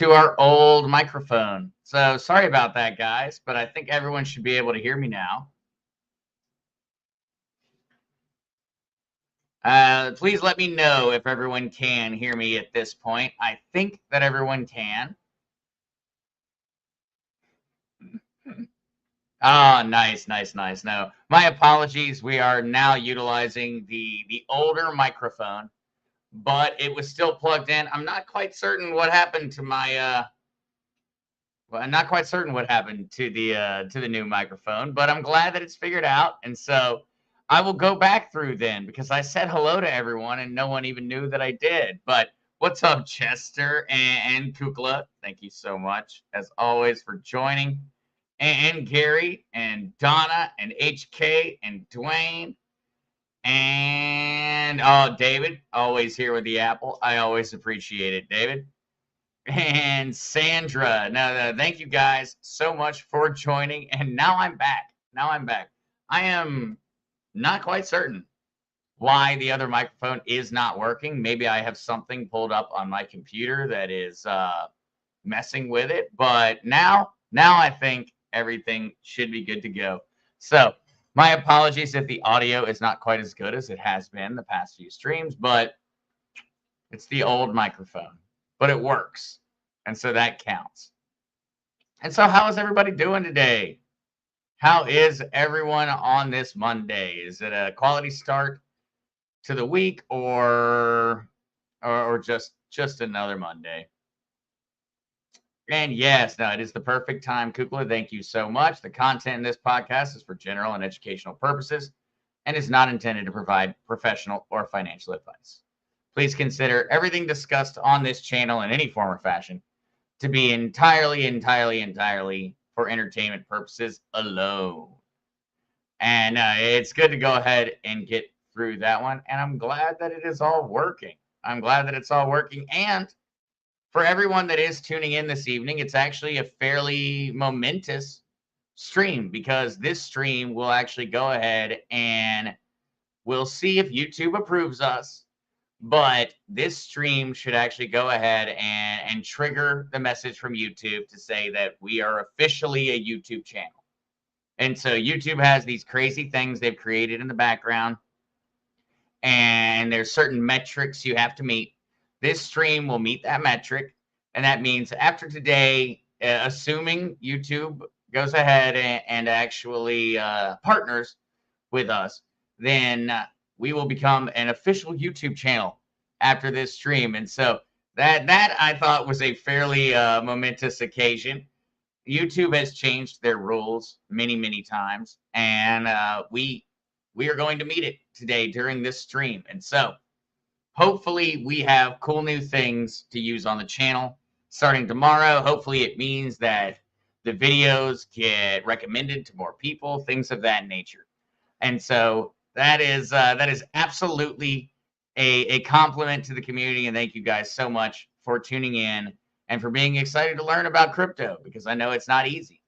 to our old microphone. So sorry about that, guys, but I think everyone should be able to hear me now. Please let me know if everyone can hear me at this point. I think that everyone can. Ah, nice, nice, nice. No, my apologies. We are now utilizing the older microphone, but it was still plugged in. I'm not quite certain what happened to my well, I'm not quite certain what happened to the new microphone, but I'm glad that it's figured out. And so I will go back through then because I said hello to everyone and no one even knew that I did. But what's up, Chester and Kukla? Thank you so much, as always, for joining. And Gary and Donna and HK and Dwayne and oh, David, always here with the apple. I always appreciate it, David. And Sandra. No, thank you guys so much for joining. And now I'm back. Now I'm back. I am not quite certain why the other microphone is not working. Maybe I have something pulled up on my computer that is messing with it. But now I think everything should be good to go. So my apologies if the audio is not quite as good as it has been the past few streams, but it's the old microphone, but it works. And so that counts. And so, how is everybody doing today? How is everyone on this Monday? Is it a quality start to the week or just another Monday? And yes, no, it is the perfect time, Kukla. Thank you so much. The content in this podcast is for general and educational purposes and is not intended to provide professional or financial advice. Please consider everything discussed on this channel in any form or fashion to be entirely for entertainment purposes alone. And it's good to go ahead and get through that one. And I'm glad that it is all working. I'm glad that it's all working. And for everyone that is tuning in this evening, it's actually a fairly momentous stream because this stream will actually go ahead and we'll see if YouTube approves us. But this stream should actually go ahead and trigger the message from YouTube to say that we are officially a YouTube channel. And so YouTube has these crazy things they've created in the background, and there's certain metrics you have to meet. This stream will meet that metric, and that means after today, assuming YouTube goes ahead and actually partners with us, then we will become an official YouTube channel after this stream. And so that I thought was a fairly momentous occasion. YouTube has changed their rules many times, and we are going to meet it today during this stream. And so hopefully we have cool new things to use on the channel starting tomorrow. Hopefully it means that the videos get recommended to more people, things of that nature. And so that is absolutely a compliment to the community, and thank you guys so much for tuning in and for being excited to learn about crypto, because I know it's not easy,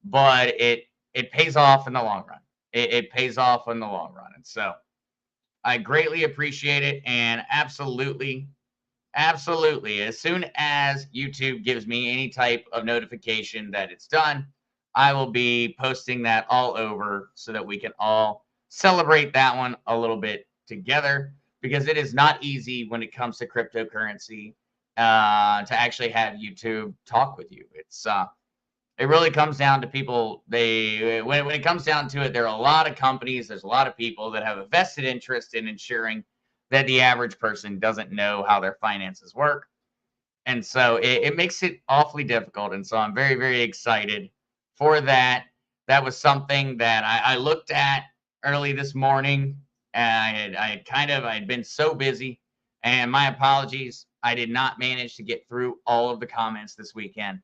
but it pays off in the long run. It pays off in the long run. And so I greatly appreciate it. And absolutely, as soon as YouTube gives me any type of notification that it's done, I will be posting that all over so that we can all celebrate that one a little bit together, because it is not easy when it comes to cryptocurrency to actually have YouTube talk with you. It really comes down to people. When it comes down to it, there are a lot of companies, there's a lot of people that have a vested interest in ensuring that the average person doesn't know how their finances work. And so it makes it awfully difficult. And so I'm very excited for that. That was something that I looked at early this morning. And I had been so busy, and my apologies. I did not manage to get through all of the comments this weekend.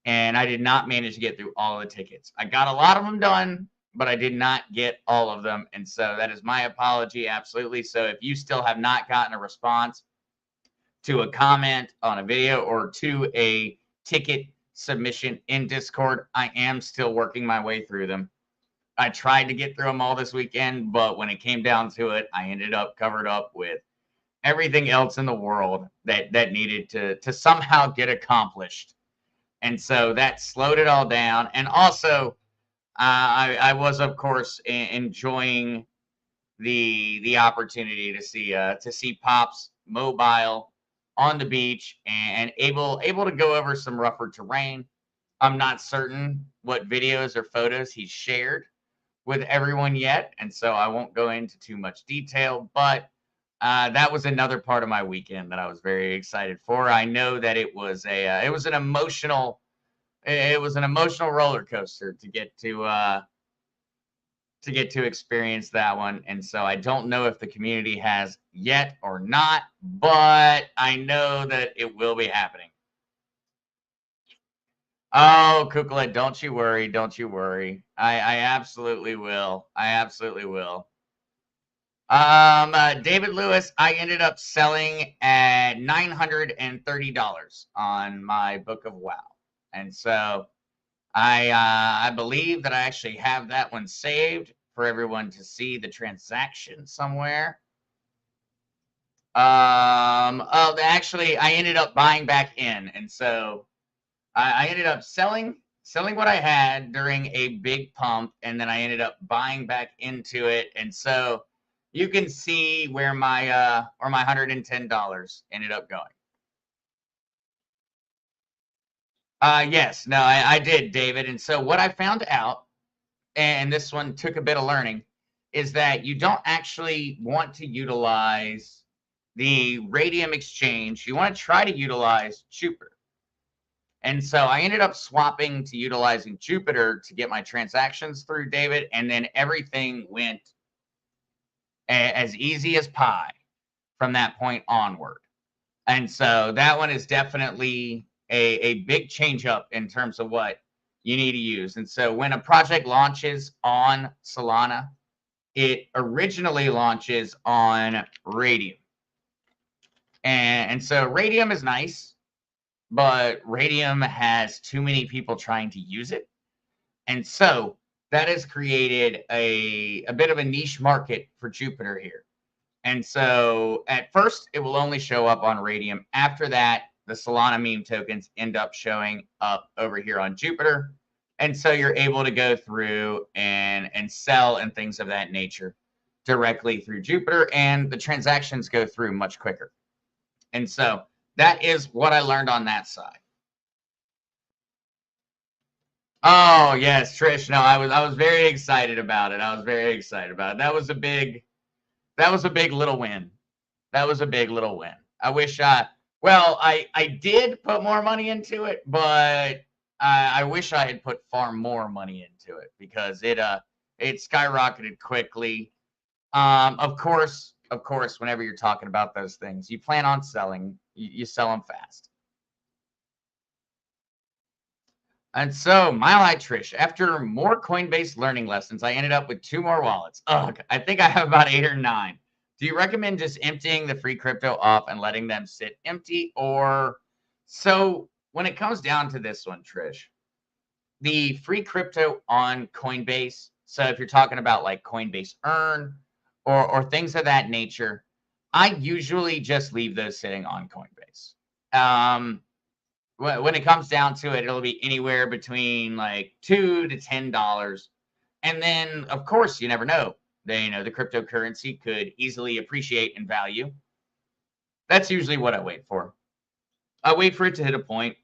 And I did not manage to get through all of the tickets. I got a lot of them done, but I did not get all of them. And so that is my apology, absolutely. So if you still have not gotten a response to a comment on a video or to a ticket submission in Discord, I am still working my way through them. I tried to get through them all this weekend, but when it came down to it, I ended up covered up with everything else in the world that needed to somehow get accomplished. And so that slowed it all down. And also, I was, of course, enjoying the opportunity to see Pops mobile on the beach and able to go over some rougher terrain. I'm not certain what videos or photos he shared with everyone yet, and so I won't go into too much detail. But that was another part of my weekend that I was very excited for. I know that it was an emotional roller coaster to get to experience that one. And so I don't know if the community has yet or not, but I know that it will be happening. Oh, Kukla, don't you worry. Don't you worry. I absolutely will. I absolutely will. David Lewis, I ended up selling at $930 on my Book of WoW. And so I believe that I actually have that one saved for everyone to see the transaction somewhere. Actually, I ended up buying back in, and so I ended up selling what I had during a big pump, and then I ended up buying back into it, and so you can see where my $110 ended up going. Yes, no, I did, David. And so what I found out, and this one took a bit of learning, is that you don't actually want to utilize the radium exchange. You want to try to utilize Jupiter. And so I ended up swapping to utilizing Jupiter to get my transactions through, David, and then everything went as easy as pie from that point onward. And so that one is definitely a big change up in terms of what you need to use. And so when a project launches on Solana, it originally launches on Radium. And so Radium is nice, but Radium has too many people trying to use it. And so that has created a bit of a niche market for Jupiter here. And so at first, it will only show up on Radium. After that, the Solana meme tokens end up showing up over here on Jupiter. And so you're able to go through and sell and things of that nature directly through Jupiter, and the transactions go through much quicker. And so that is what I learned on that side. Oh yes, Trish. No, I was very excited about it. I was very excited about it. That was a big little win. That was a big little win. I wish I did put more money into it, but I wish I had put far more money into it because it skyrocketed quickly. Of course, whenever you're talking about those things, you plan on selling, you sell them fast. And so, Mile High Trish, after more Coinbase learning lessons, I ended up with 2 more wallets. Ugh, I think I have about 8 or 9. Do you recommend just emptying the free crypto off and letting them sit empty? Or so when it comes down to this one, Trish, the free crypto on Coinbase. So if you're talking about like Coinbase Earn or things of that nature, I usually just leave those sitting on Coinbase. When it comes down to it, it'll be anywhere between like $2 to $10. And then, of course, you never know. The cryptocurrency could easily appreciate in value. That's usually what I wait for. I wait for it to hit a point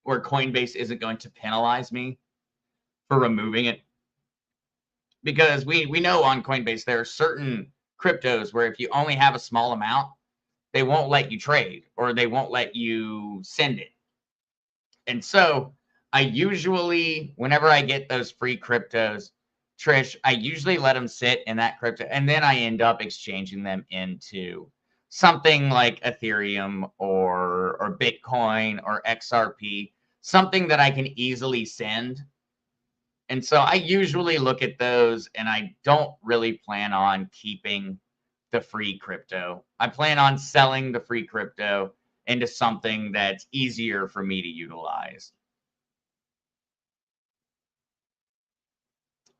where Coinbase isn't going to penalize me for removing it. Because we know on Coinbase there are certain cryptos where if you only have a small amount, they won't let you trade or they won't let you send it. And so I usually, whenever I get those free cryptos, Trish, I usually let them sit in that crypto and then I end up exchanging them into something like Ethereum or Bitcoin or XRP, something that I can easily send. And so I usually look at those and I don't really plan on keeping the free crypto. I plan on selling the free crypto into something that's easier for me to utilize.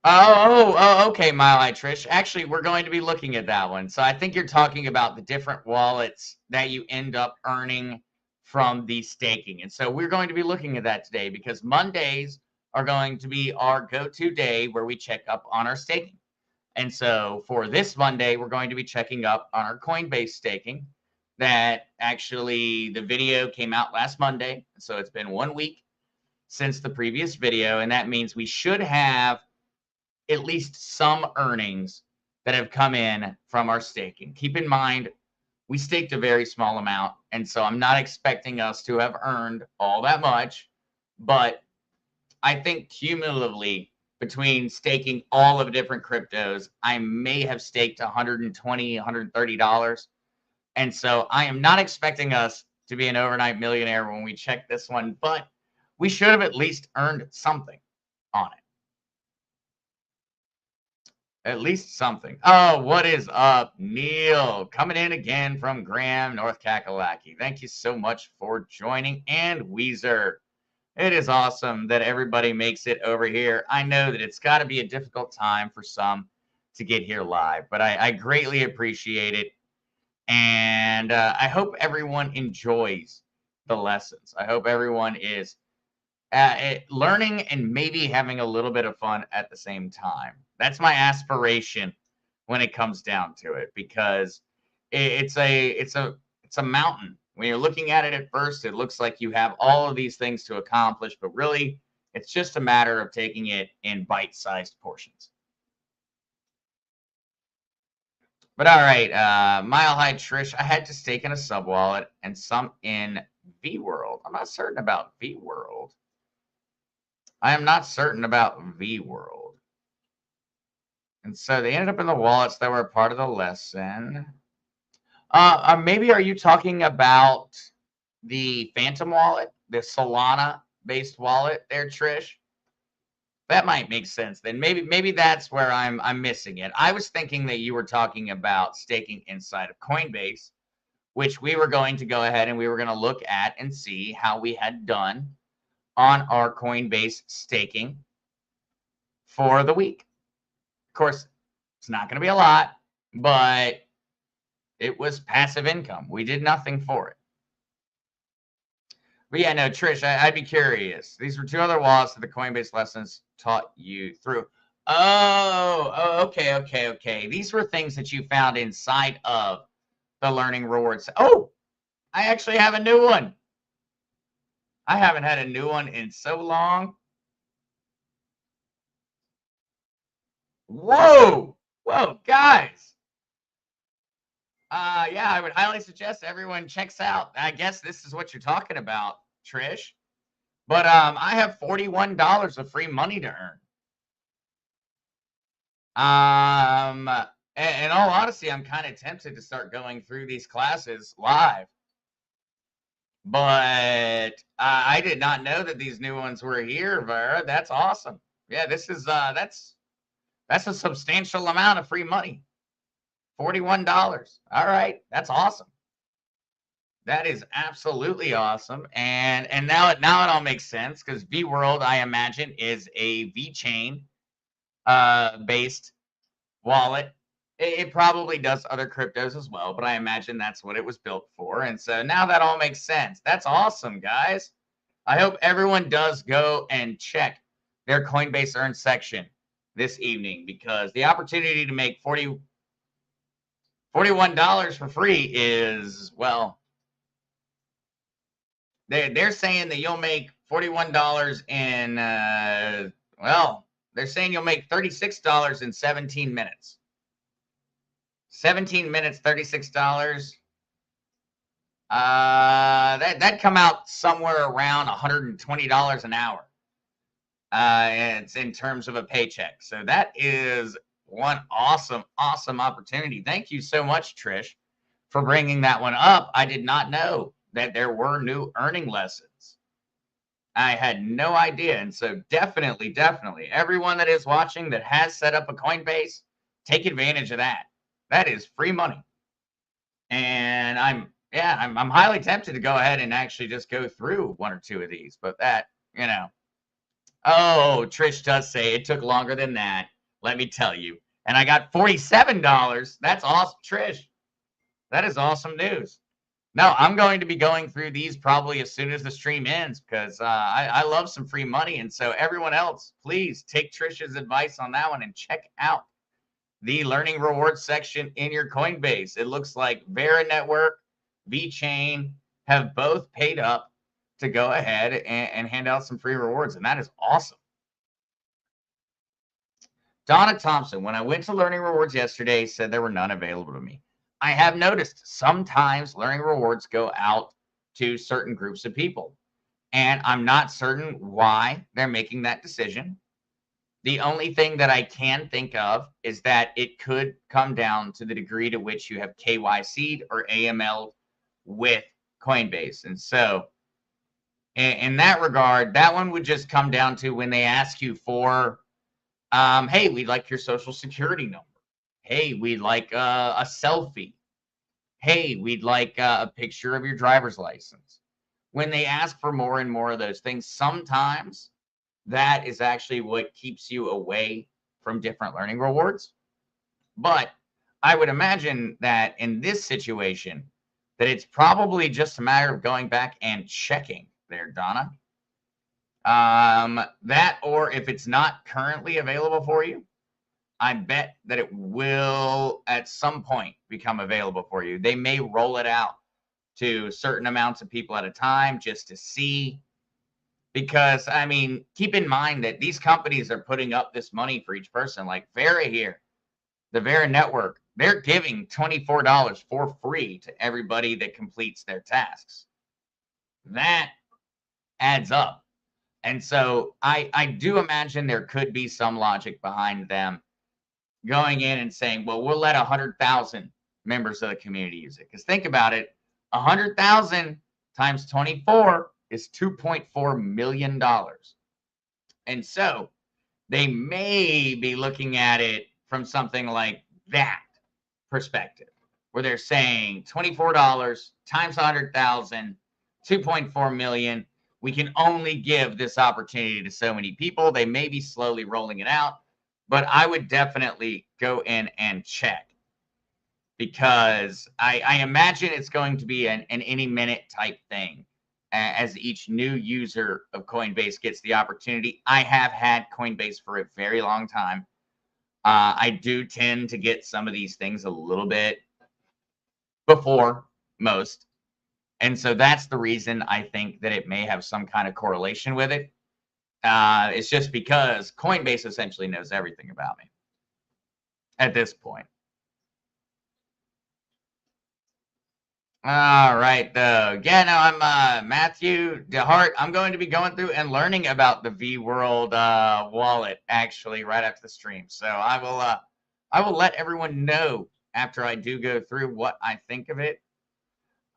Okay, Mile High Trish. Actually, we're going to be looking at that one. So I think you're talking about the different wallets that you end up earning from the staking. And so we're going to be looking at that today because Mondays are going to be our go-to day where we check up on our staking. And so for this Monday, we're going to be checking up on our Coinbase staking. That actually the video came out last Monday. So it's been 1 week since the previous video. And that means we should have at least some earnings that have come in from our staking. Keep in mind, we staked a very small amount. And so I'm not expecting us to have earned all that much. But I think cumulatively, between staking all of the different cryptos, I may have staked $120, $130. And so I am not expecting us to be an overnight millionaire when we check this one, but we should have at least earned something on it. At least something. Oh, what is up, Neil? Coming in again from Graham, North Kakalaki. Thank you so much for joining. And Weezer. It is awesome that everybody makes it over here. I know that it's got to be a difficult time for some to get here live, but I greatly appreciate it. And I hope everyone enjoys the lessons. I hope everyone is learning and maybe having a little bit of fun at the same time. That's my aspiration when it comes down to it, because it's a mountain. When you're looking at it at first, it looks like you have all of these things to accomplish, but really, it's just a matter of taking it in bite-sized portions. But all right, Mile High Trish, I had to stake in a sub wallet and some in V World. I'm not certain about V World. I am not certain about V World. And so they ended up in the wallets that were part of the lesson. Maybe are you talking about the Phantom wallet, the Solana-based wallet there, Trish? That might make sense. Then maybe that's where I'm missing it. I was thinking that you were talking about staking inside of Coinbase, which we were going to go ahead and we were going to look at and see how we had done on our Coinbase staking for the week. Of course, it's not going to be a lot, but it was passive income. We did nothing for it. But yeah, no, Trish, I'd be curious. These were two other wallets that the Coinbase lessons taught you through. Okay. These were things that you found inside of the learning rewards. Oh, I actually have a new one. I haven't had a new one in so long. Whoa, guys. Yeah, I would highly suggest everyone checks out. I guess this is what you're talking about, Trish. But I have $41 of free money to earn. In all honesty, I'm kind of tempted to start going through these classes live. But I did not know that these new ones were here, Vera. That's awesome. Yeah, this is that's a substantial amount of free money. $41. All right, that's awesome. That is absolutely awesome. And now it all makes sense, because V World, I imagine, is a VeChain based wallet. It probably does other cryptos as well, but I imagine that's what it was built for. And so now that all makes sense. That's awesome, guys. I hope everyone does go and check their Coinbase Earn section this evening, because the opportunity to make $41 for free is, well, they're saying that you'll make $41 in, well, they're saying you'll make $36 in 17 minutes. 17 minutes, $36. That'd come out somewhere around $120 an hour. It's in terms of a paycheck. So that is one awesome opportunity. Thank you so much, Trish, for bringing that one up. I did not know that there were new earning lessons. I had no idea. And so definitely, everyone that is watching that has set up a Coinbase, take advantage of that. That is free money. And I'm highly tempted to go ahead and actually just go through one or two of these, but that, Oh, Trish does say it took longer than that. let me tell you. And I got $47. That's awesome, Trish. That is awesome news. No, I'm going to be going through these probably as soon as the stream ends because I love some free money. And so everyone else, please take Trisha's advice on that one and check out the learning rewards section in your Coinbase. It looks like Vera Network, VChain have both paid up to go ahead and hand out some free rewards. And that is awesome. Donna Thompson, when I went to Learning Rewards yesterday, said there were none available to me. I have noticed sometimes Learning Rewards go out to certain groups of people, and I'm not certain why they're making that decision. The only thing that I can think of is that it could come down to the degree to which you have KYC'd or AML'd with Coinbase. And so in that regard, that one would just come down to when they ask you for, hey, we'd like your social security number. Hey, we'd like a selfie. Hey, we'd like a picture of your driver's license. When they ask for more and more of those things, sometimes that is actually what keeps you away from different learning rewards. But I would imagine that in this situation, that it's probably just a matter of going back and checking there, Donna. That, or if it's not currently available for you, I bet that it will at some point become available for you. They may roll it out to certain amounts of people at a time just to see. Because, I mean, keep in mind that these companies are putting up this money for each person. Like Vera here, the Vera Network, they're giving $24 for free to everybody that completes their tasks. That adds up. And so I do imagine there could be some logic behind them going in and saying, well, we'll let 100,000 members of the community use it. Because think about it, 100,000 times 24 is $2.4 million. And so they may be looking at it from something like that perspective, where they're saying $24 times 100,000, 2.4 million. We can only give this opportunity to so many people. They may be slowly rolling it out, but I would definitely go in and check because I imagine it's going to be an any minute type thing as each new user of Coinbase gets the opportunity. I have had Coinbase for a very long time. I do tend to get some of these things a little bit before most. And so that's the reason I think that it may have some kind of correlation with it. It's just because Coinbase essentially knows everything about me at this point. All right, though. Yeah, no, I'm Matthew DeHart. I'm going to be going through and learning about the V World wallet actually right after the stream. So I will let everyone know after I do go through what I think of it.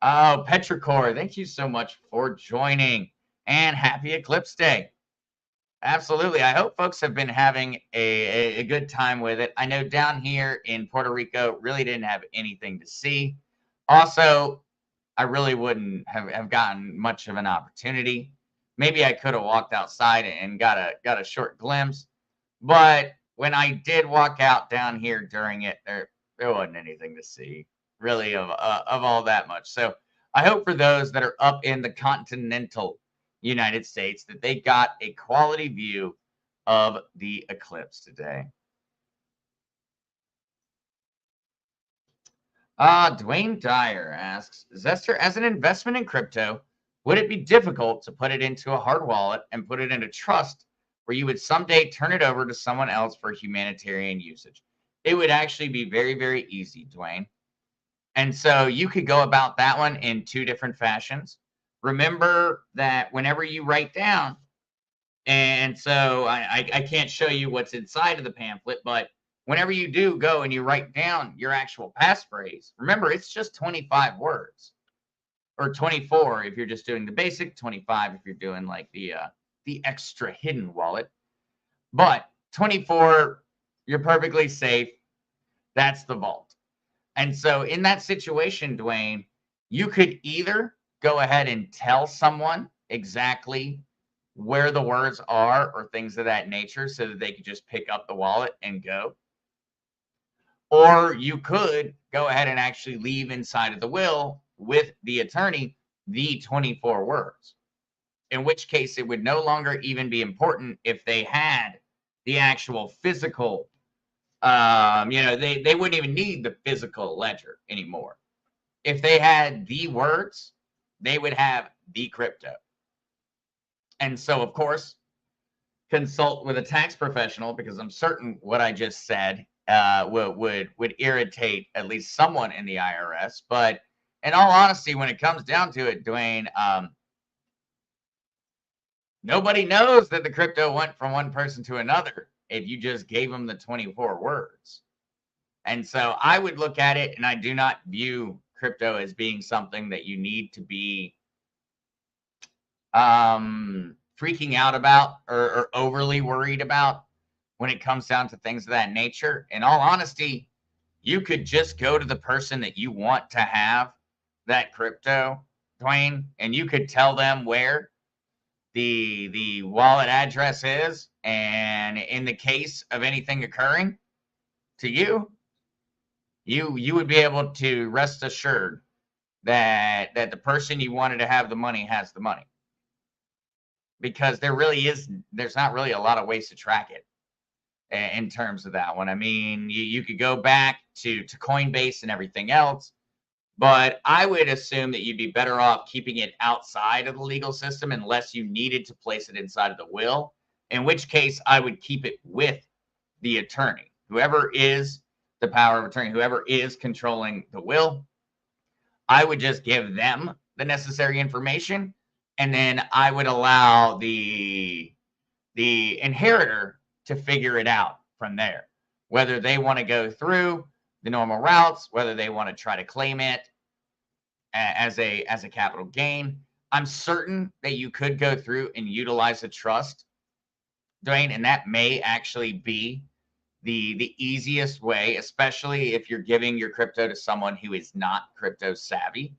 Oh, Petrichor, thank you so much for joining, and happy Eclipse Day. Absolutely. I hope folks have been having a good time with it. I know down here in Puerto Rico, really didn't have anything to see. Also, I really wouldn't have gotten much of an opportunity. Maybe I could have walked outside and got a short glimpse. But when I did walk out down here during it, there wasn't anything to see really of all that much. So I hope for those that are up in the continental United States that they got a quality view of the eclipse today. Dwayne Dyer asks, Zester, as an investment in crypto, would it be difficult to put it into a hard wallet and put it into trust where you would someday turn it over to someone else for humanitarian usage? It would actually be very, very easy, Dwayne. And so you could go about that one in two different fashions. Remember that whenever you write down, and so I can't show you what's inside of the pamphlet, but whenever you do go and you write down your actual passphrase, remember it's just 25 words, or 24 if you're just doing the basic, 25 if you're doing like the extra hidden wallet. But 24, you're perfectly safe. That's the vault. And so in that situation, Dwayne, you could either go ahead and tell someone exactly where the words are or things of that nature so that they could just pick up the wallet and go. Or you could go ahead and actually leave inside of the will with the attorney the 24 words, in which case it would no longer even be important if they had the actual physical, they wouldn't even need the physical ledger anymore. If they had the words, they would have the crypto. And so, of course, consult with a tax professional, because I'm certain what I just said would irritate at least someone in the IRS. But in all honesty, when it comes down to it, Dwayne, nobody knows that the crypto went from one person to another if you just gave them the 24 words. And so I would look at it, and I do not view crypto as being something that you need to be freaking out about or overly worried about when it comes down to things of that nature. In all honesty, you could just go to the person that you want to have that crypto, Dwayne, and you could tell them where the wallet address is, and in the case of anything occurring to you, you would be able to rest assured that the person you wanted to have the money has the money, because there's not really a lot of ways to track it in terms of that one. I mean, you could go back to Coinbase and everything else, but I would assume that you'd be better off keeping it outside of the legal system unless you needed to place it inside of the will, in which case I would keep it with the attorney. Whoever is the power of attorney, whoever is controlling the will, I would just give them the necessary information, and then I would allow the inheritor to figure it out from there, whether they want to go through the normal routes, whether they want to try to claim it as a capital gain. I'm certain that you could go through and utilize a trust, Dwayne, and that may actually be the easiest way, especially if you're giving your crypto to someone who is not crypto savvy,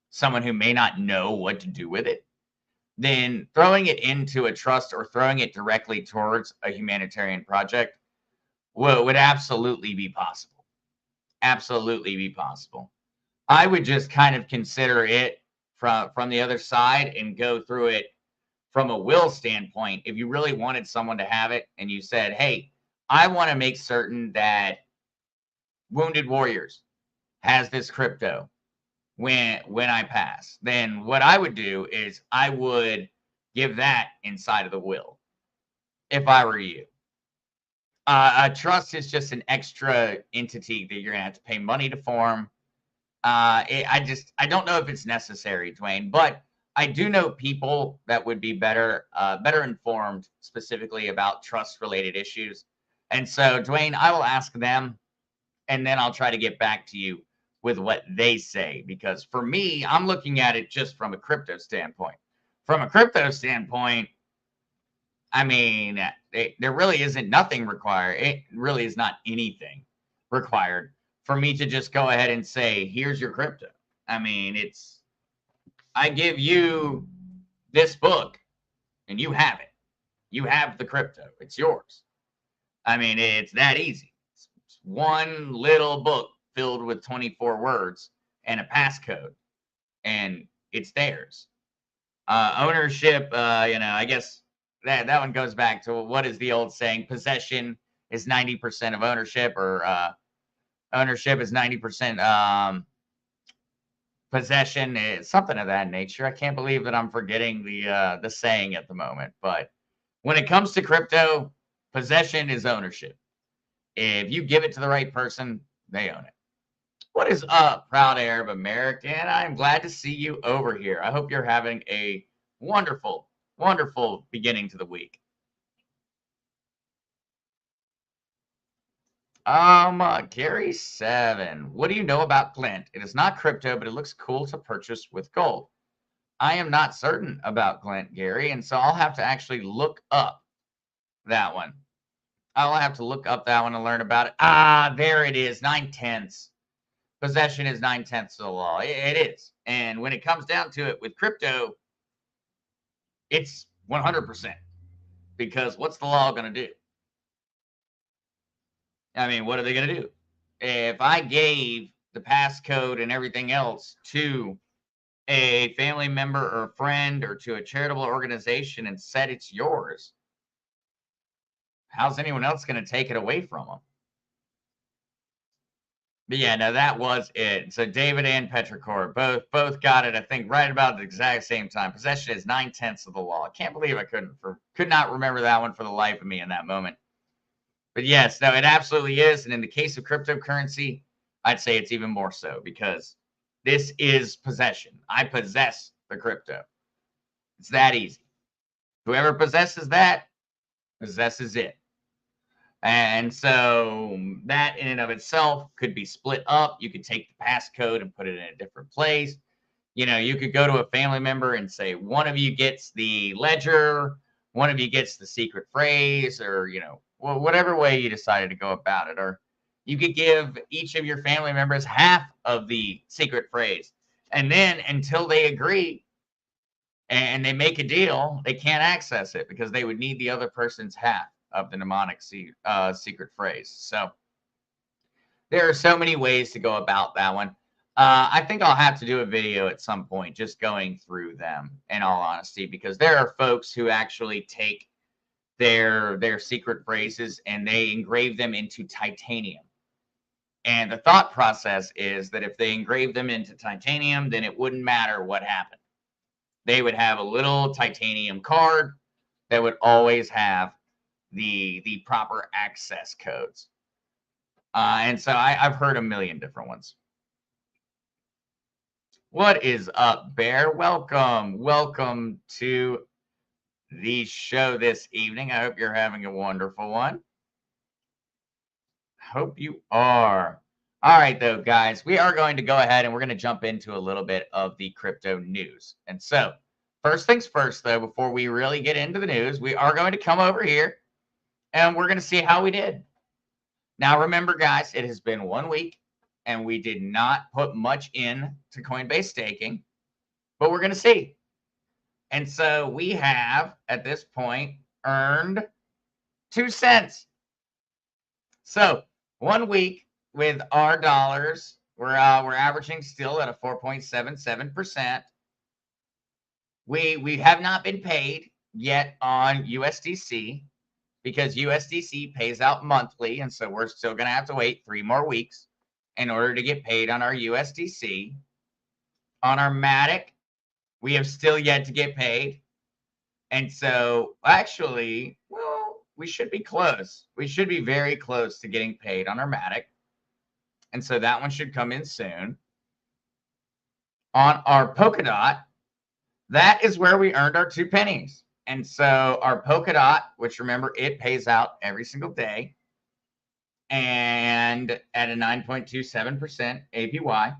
someone who may not know what to do with it. Then throwing it into a trust or throwing it directly towards a humanitarian project would absolutely be possible. Absolutely be possible. I would just kind of consider it from the other side and go through it from a will standpoint. If you really wanted someone to have it and you said, hey, I want to make certain that Wounded Warriors has this crypto when I pass, then what I would do is I would give that inside of the will if I were you. A trust is just an extra entity that you're gonna have to pay money to form. I don't know if it's necessary, Dwayne, but I do know people that would be better informed specifically about trust related issues. And so, Dwayne, I will ask them, and then I'll try to get back to you with what they say. Because for me, I'm looking at it just from a crypto standpoint. From a crypto standpoint, I mean, there really isn't nothing required. It really is not anything required for me to just go ahead and say, here's your crypto. I mean, I give you this book and you have it. You have the crypto. It's yours. I mean, it's that easy. It's one little book filled with 24 words and a passcode, and it's theirs. Ownership, I guess that one goes back to what is the old saying? Possession is 90% of ownership, or ownership is 90% possession. Is something of that nature. I can't believe that I'm forgetting the saying at the moment. But when it comes to crypto, possession is ownership. If you give it to the right person, they own it. What is up, proud Arab American? I'm glad to see you over here. I hope you're having a wonderful, wonderful beginning to the week. Gary 7. What do you know about Glint? It is not crypto, but it looks cool to purchase with gold. I am not certain about Glint, Gary, and so I'll have to actually look up that one. I'll have to look up that one to learn about it. Ah, there it is. 9/10. Possession is 9/10 of the law. It is. And when it comes down to it with crypto, it's 100%. Because what's the law going to do? I mean, what are they going to do? If I gave the passcode and everything else to a family member or friend or to a charitable organization and said it's yours, how's anyone else going to take it away from them? But yeah, no, that was it. So David and Petrichor both got it, I think, right about the exact same time. Possession is 9/10 of the law. I can't believe I could not remember that one for the life of me in that moment. But yes, no, it absolutely is. And in the case of cryptocurrency, I'd say it's even more so because this is possession. I possess the crypto. It's that easy. Whoever possesses that possesses it. And so that in and of itself could be split up. You could take the passcode and put it in a different place. You know, you could go to a family member and say, one of you gets the ledger, one of you gets the secret phrase, or, you know, whatever way you decided to go about it. Or you could give each of your family members half of the secret phrase. And then until they agree and they make a deal, they can't access it because they would need the other person's half of the mnemonic secret phrase. So there are so many ways to go about that one. I think I'll have to do a video at some point just going through them, in all honesty, because there are folks who actually take their secret phrases and they engrave them into titanium. And the thought process is that if they engrave them into titanium, then it wouldn't matter what happened. They would have a little titanium card that would always have the proper access codes. And so I've heard a million different ones. What is up, Bear? Welcome to the show this evening. I hope you're having a wonderful one. Hope you are. All right, though, guys, we are going to go ahead and we're going to jump into a little bit of the crypto news. And so, first things first, though, before we really get into the news, we are going to come over here and we're going to see how we did. Now, remember, guys, it has been 1 week and we did not put much in to Coinbase staking, but we're going to see. And so we have, at this point, earned 2 cents. So 1 week with our dollars, we're averaging still at a 4.77%. We have not been paid yet on USDC because USDC pays out monthly, and so we're still going to have to wait 3 more weeks in order to get paid on our USDC. On our Matic, we have still yet to get paid. And so actually, well, we should be close. We should be very close to getting paid on our Matic. And so that one should come in soon. On our Polkadot, that is where we earned our 2 pennies. And so our Polkadot, which remember, it pays out every single day, and at a 9.27% APY.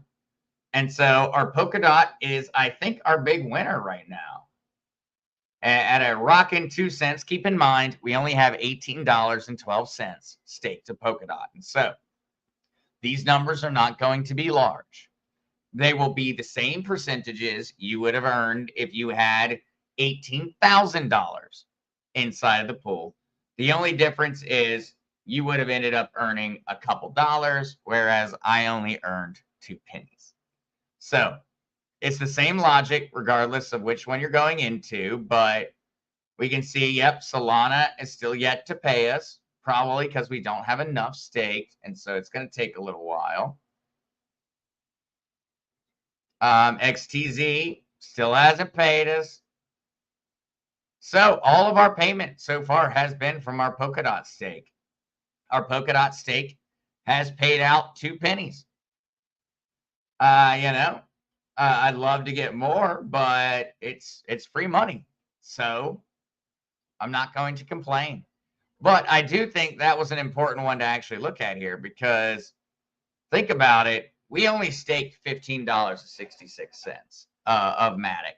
And so our Polkadot is, I think, our big winner right now. At a rockin' 2 cents, keep in mind, we only have $18.12 staked to Polkadot. And so these numbers are not going to be large. They will be the same percentages you would have earned if you had $18,000 inside of the pool. The only difference is you would have ended up earning a couple dollars, whereas I only earned 2 pennies. So it's the same logic regardless of which one you're going into, but we can see, yep, Solana is still yet to pay us, probably because we don't have enough staked, and so it's going to take a little while. XTZ still hasn't paid us. So all of our payment so far has been from our Polkadot stake. Our Polkadot stake has paid out 2 pennies. I'd love to get more, but it's free money. So I'm not going to complain. But I do think that was an important one to actually look at here because think about it. We only staked $15.66 of Matic.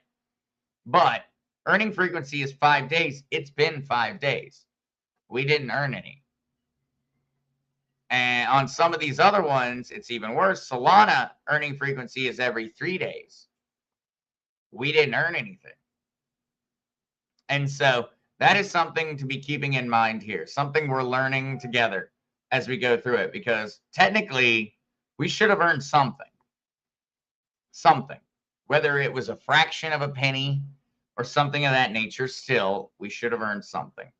But earning frequency is 5 days. It's been 5 days. We didn't earn any. And on some of these other ones, it's even worse. Solana earning frequency is every 3 days. We didn't earn anything. And so that is something to be keeping in mind here, something we're learning together as we go through it, because technically we should have earned something, whether it was a fraction of a penny or something of that nature. Still, we should have earned something.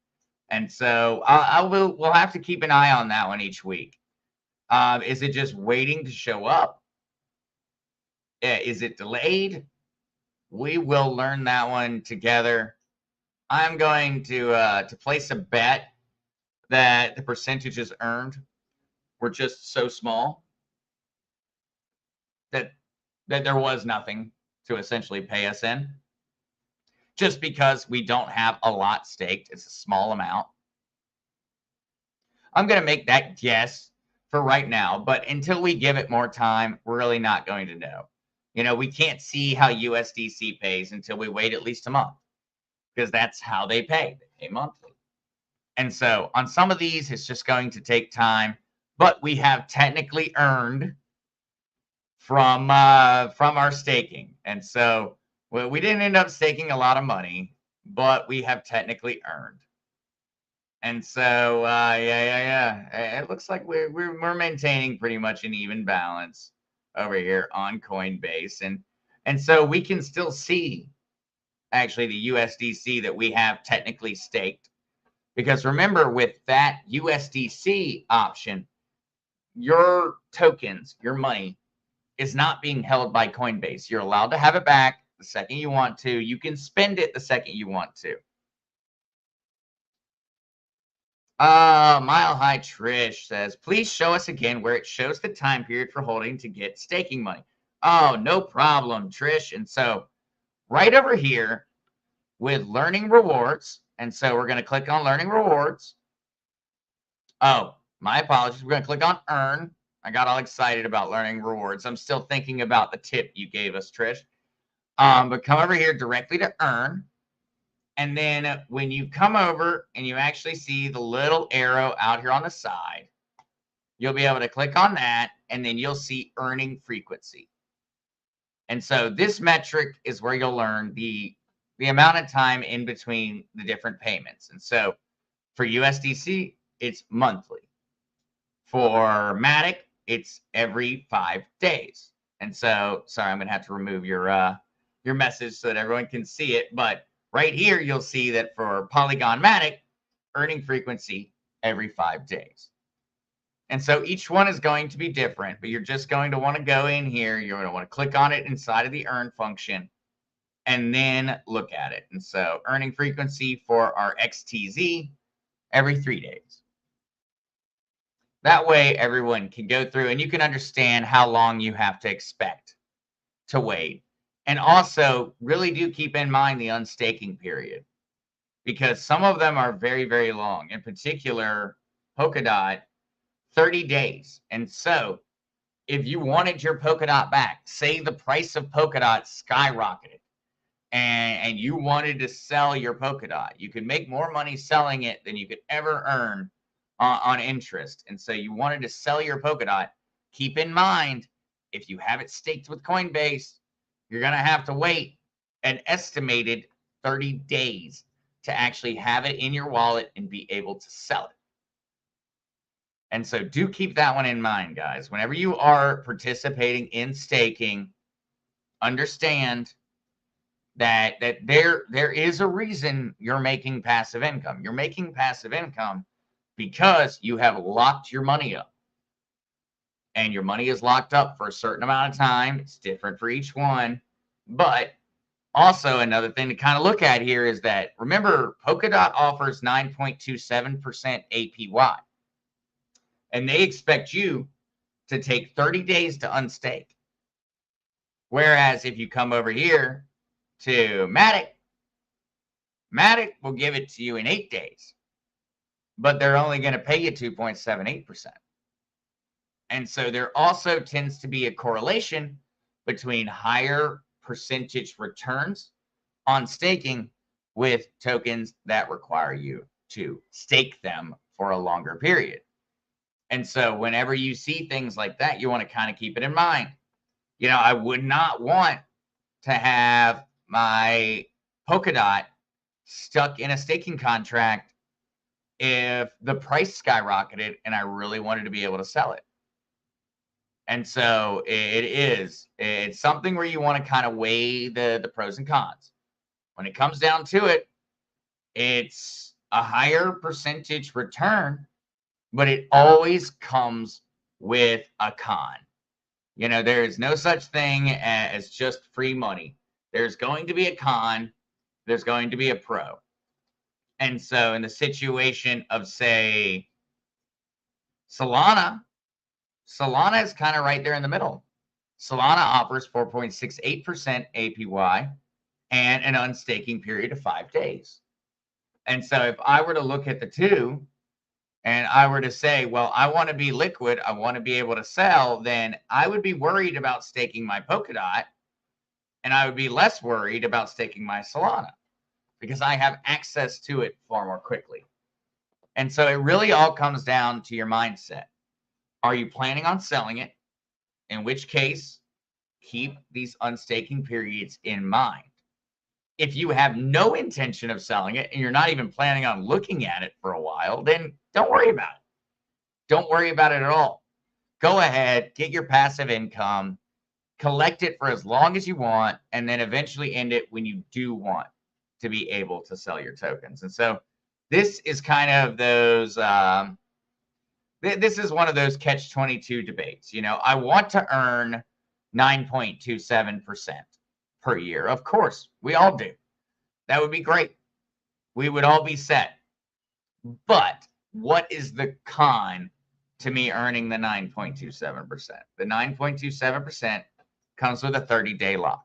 And so we'll have to keep an eye on that one each week. Is it just waiting to show up? Is it delayed? We will learn that one together. I'm going to place a bet that the percentages earned were just so small that there was nothing to essentially pay us in, just because we don't have a lot staked. It's a small amount. I'm going to make that guess for right now, but until we give it more time, we're really not going to know. We can't see how USDC pays until we wait at least a month, because that's how they pay. They pay monthly. And so on some of these, it's just going to take time, but we have technically earned from our staking. And so we didn't end up staking a lot of money, but we have technically earned. And so yeah. It looks like we're maintaining pretty much an even balance over here on Coinbase. And so we can still see actually the USDC that we have technically staked. Because remember, with that USDC option, your tokens, your money, is not being held by Coinbase. You're allowed to have it back the second you want to. You can spend it the second you want to. Mile High Trish says, please show us again where it shows the time period for holding to get staking money. Oh, no problem, Trish. And so right over here with learning rewards. And so we're going to click on learning rewards. Oh, my apologies. We're going to click on earn. I got all excited about learning rewards. I'm still thinking about the tip you gave us, Trish. But come over here directly to earn. And then when you come over and you actually see the little arrow out here on the side, you'll be able to click on that, and then you'll see earning frequency. And so this metric is where you'll learn the amount of time in between the different payments. And so for USDC, it's monthly. For Matic, it's every 5 days. And so, sorry, I'm going to have to remove your message so that everyone can see it. But right here, you'll see that for Polygon Matic, earning frequency every 5 days. And so each one is going to be different, but you're just going to want to go in here. You're going to want to click on it inside of the earn function and then look at it. And so earning frequency for our XTZ every 3 days. That way everyone can go through and you can understand how long you have to expect to wait. And also really do keep in mind the unstaking period, because some of them are very, very long. In particular, Polkadot, 30 days. And so if you wanted your Polkadot back, say the price of Polkadot skyrocketed and you wanted to sell your Polkadot, you could make more money selling it than you could ever earn on interest. And so you wanted to sell your Polkadot, keep in mind, if you have it staked with Coinbase, you're going to have to wait an estimated 30 days to actually have it in your wallet and be able to sell it. And so do keep that one in mind, guys. Whenever you are participating in staking, understand that there is a reason you're making passive income. You're making passive income because you have locked your money up. And your money is locked up for a certain amount of time. It's different for each one. But also another thing to kind of look at here is that, remember, Polkadot offers 9.27% APY. And they expect you to take 30 days to unstake. Whereas if you come over here to Matic, Matic will give it to you in 8 days. But they're only going to pay you 2.78%. And so there also tends to be a correlation between higher percentage returns on staking with tokens that require you to stake them for a longer period. And so whenever you see things like that, you want to kind of keep it in mind. I would not want to have my Polkadot stuck in a staking contract if the price skyrocketed and I really wanted to be able to sell it. And so it's something where you want to kind of weigh the pros and cons. When it comes down to it, it's a higher percentage return, but it always comes with a con. There is no such thing as just free money. There's going to be a con, there's going to be a pro. And so in the situation of, say, Solana is kind of right there in the middle. Solana offers 4.68% APY and an unstaking period of 5 days. And so if I were to look at the two and I were to say, well, I want to be liquid, I want to be able to sell, then I would be worried about staking my Polkadot, and I would be less worried about staking my Solana because I have access to it far more quickly. And so it really all comes down to your mindset. Are you planning on selling it? In which case, keep these unstaking periods in mind. If you have no intention of selling it and you're not even planning on looking at it for a while, then don't worry about it. Don't worry about it at all. Go ahead, get your passive income, collect it for as long as you want, and then eventually end it when you do want to be able to sell your tokens. And so this is kind of those, this is one of those catch-22 debates. I want to earn 9.27% per year. Of course, we all do. That would be great. We would all be set. But what is the con to me earning the 9.27%? The 9.27% comes with a 30-day lock.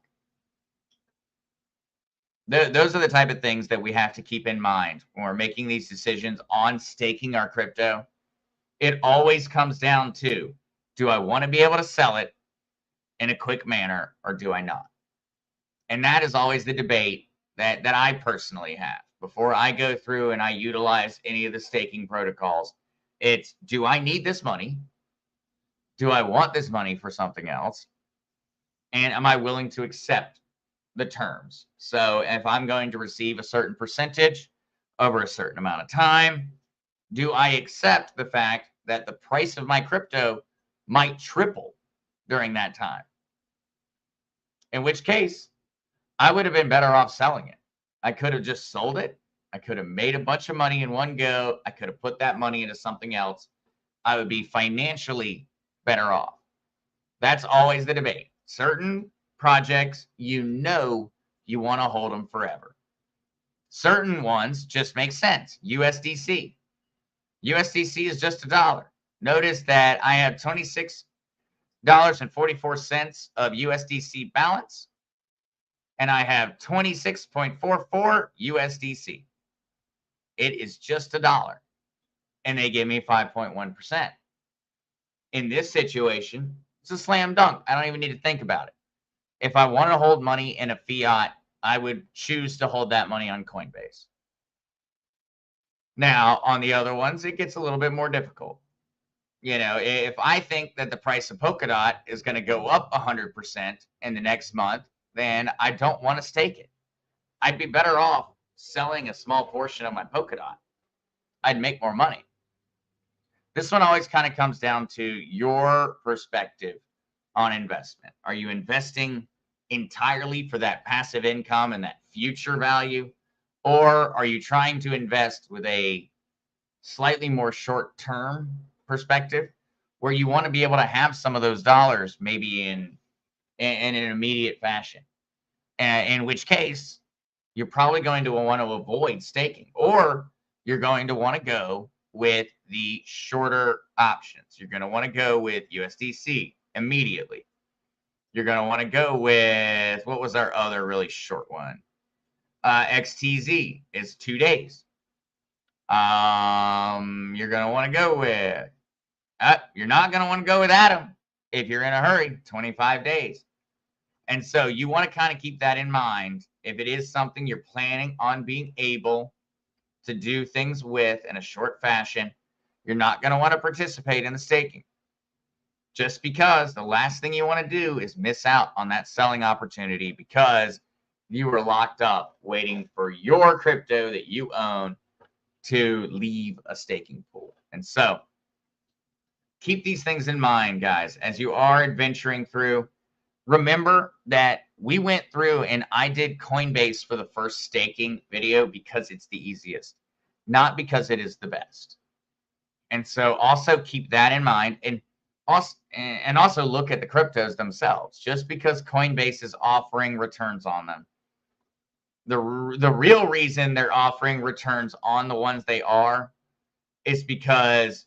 Those are the type of things that we have to keep in mind when we're making these decisions on staking our crypto. It always comes down to, do I want to be able to sell it in a quick manner or do I not? And that is always the debate that I personally have before I go through and I utilize any of the staking protocols. It's, do I need this money? Do I want this money for something else? And am I willing to accept the terms? So if I'm going to receive a certain percentage over a certain amount of time, do I accept the fact that the price of my crypto might triple during that time? In which case, I would have been better off selling it. I could have just sold it. I could have made a bunch of money in one go. I could have put that money into something else. I would be financially better off. That's always the debate. Certain projects, you want to hold them forever. Certain ones just make sense. USDC. USDC is just $1. Notice that I have $26.44 of USDC balance, and I have 26.44 USDC. It is just $1, and they give me 5.1%. In this situation, it's a slam dunk. I don't even need to think about it. If I want to hold money in a fiat, I would choose to hold that money on Coinbase. Now, on the other ones, it gets a little bit more difficult. If I think that the price of Polkadot is going to go up 100% in the next month, then I don't want to stake it. I'd be better off selling a small portion of my Polkadot. I'd make more money. This one always kind of comes down to your perspective on investment. Are you investing entirely for that passive income and that future value? Or are you trying to invest with a slightly more short-term perspective where you want to be able to have some of those dollars maybe in an immediate fashion? In which case, you're probably going to want to avoid staking, or you're going to want to go with the shorter options. You're going to want to go with USDC immediately. You're going to want to go with, what was our other really short one? XTZ is 2 days. You're going to want to go with, you're not going to want to go with Atom if you're in a hurry, 25 days. And so you want to kind of keep that in mind. If it is something you're planning on being able to do things with in a short fashion, you're not going to want to participate in the staking. Just because the last thing you want to do is miss out on that selling opportunity, because you were locked up waiting for your crypto that you own to leave a staking pool. And so keep these things in mind, guys, as you are adventuring through. Remember that we went through and I did Coinbase for the first staking video because it's the easiest, not because it is the best. And so also keep that in mind, and also look at the cryptos themselves. Just because Coinbase is offering returns on them, the real reason they're offering returns on the ones they are is because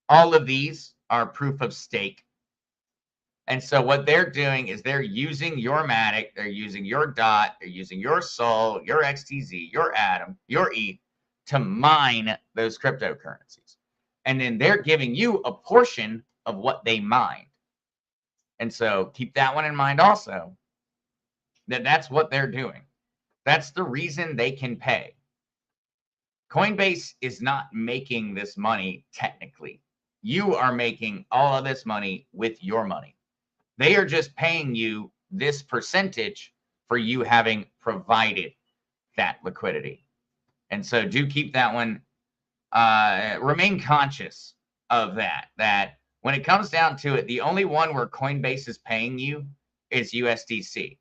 all of these are proof of stake. And so what they're doing is they're using your Matic, they're using your DOT, they're using your Sol, your XTZ, your Atom, your ETH to mine those cryptocurrencies. And then they're giving you a portion of what they mined. And so keep that one in mind also, that that's what they're doing. That's the reason they can pay. Coinbase is not making this money technically. You are making all of this money with your money. They are just paying you this percentage for you having provided that liquidity. And so do keep that one, remain conscious of that when it comes down to it, the only one where Coinbase is paying you is USDC.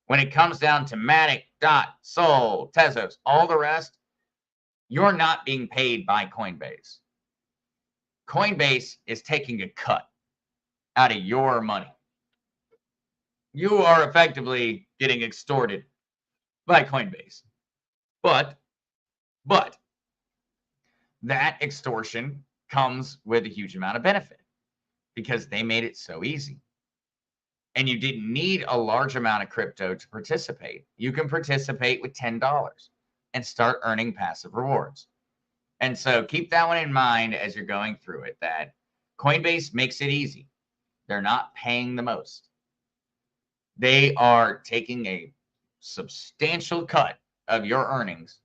When it comes down to Matic, DOT, Sol, Tezos, all the rest, you're not being paid by Coinbase. Coinbase is taking a cut out of your money. You are effectively getting extorted by Coinbase. But that extortion comes with a huge amount of benefit because they made it so easy. And you didn't need a large amount of crypto to participate. You can participate with $10 and start earning passive rewards. And so keep that one in mind as you're going through it, that Coinbase makes it easy. They're not paying the most. They are taking a substantial cut of your earnings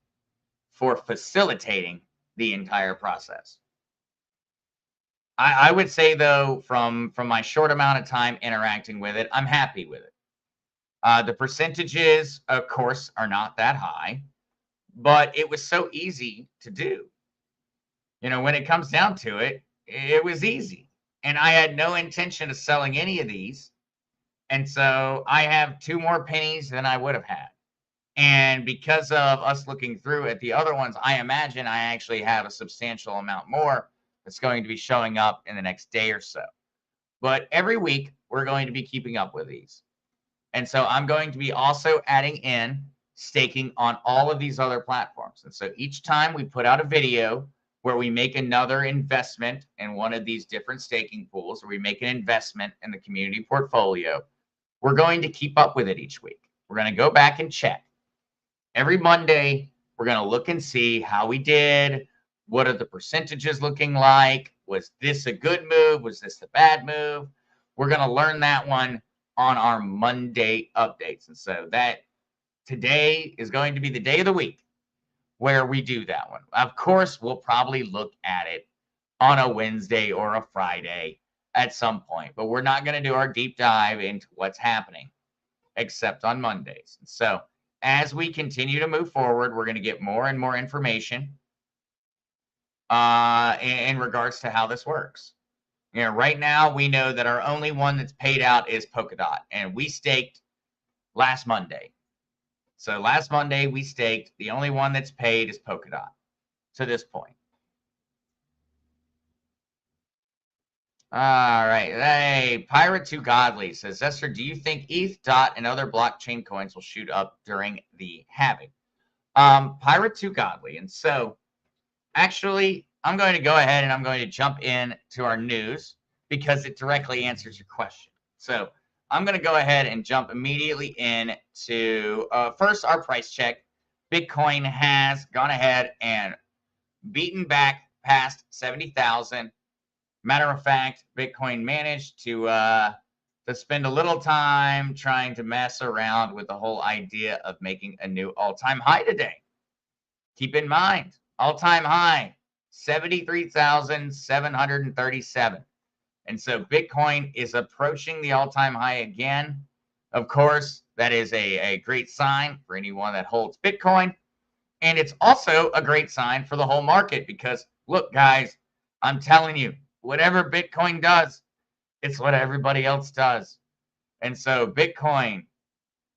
for facilitating the entire process. I would say, though, from my short amount of time interacting with it, I'm happy with it. The percentages, of course, are not that high, but it was so easy to do. You know, when it comes down to it, it was easy. And I had no intention of selling any of these. And so I have 2 more pennies than I would have had. And because of us looking through at the other ones, I imagine I actually have a substantial amount more that's going to be showing up in the next day or so. But every week, we're going to be keeping up with these. And so I'm going to be also adding in staking on all of these other platforms. And so each time we put out a video where we make another investment in one of these different staking pools, or we make an investment in the community portfolio, we're going to keep up with it each week. We're going to go back and check. Every Monday, we're going to look and see how we did. What are the percentages looking like? Was this a good move? Was this a bad move? We're going to learn that one on our Monday updates. And so that today is going to be the day of the week where we do that one. Of course, we'll probably look at it on a Wednesday or a Friday at some point, but we're not going to do our deep dive into what's happening except on Mondays. So as we continue to move forward, we're going to get more and more information in regards to how this works. You know, right now we know that our only one that's paid out is Polkadot, and we staked last Monday. So last Monday we staked. The only one that's paid is Polkadot to this point. All right. Hey, Pirate 2 Godly says, Zester, do you think ETH, DOT, and other blockchain coins will shoot up during the halving? Pirate 2 Godly. And so actually, I'm going to go ahead and I'm going to jump in to our news because it directly answers your question. So I'm going to go ahead and jump immediately in to first our price check. Bitcoin has gone ahead and beaten back past 70,000. Matter of fact, Bitcoin managed to spend a little time trying to mess around with the whole idea of making a new all-time high today. Keep in mind, all-time high, 73,737. And so Bitcoin is approaching the all-time high again. Of course, That is a great sign for anyone that holds Bitcoin. And it's also a great sign for the whole market because, look, guys, I'm telling you, whatever Bitcoin does, it's what everybody else does. And so Bitcoin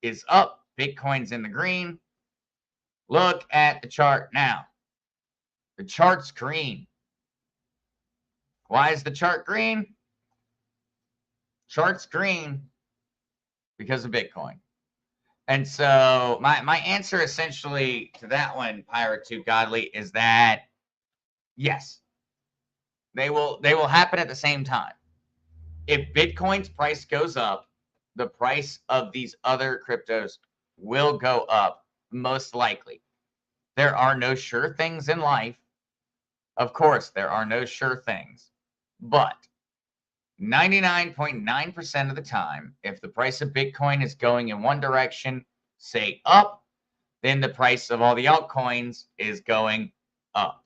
is up. Bitcoin's in the green. Look at the chart now. The chart's green. Why is the chart green? Chart's green because of Bitcoin. And so my answer essentially to that one, Pirate Too Godly, is that yes, they will happen at the same time. If Bitcoin's price goes up, the price of these other cryptos will go up, most likely. There are no sure things in life. Of course, there are no sure things. But 99.9% of the time, if the price of Bitcoin is going in one direction, say up, then the price of all the altcoins is going up.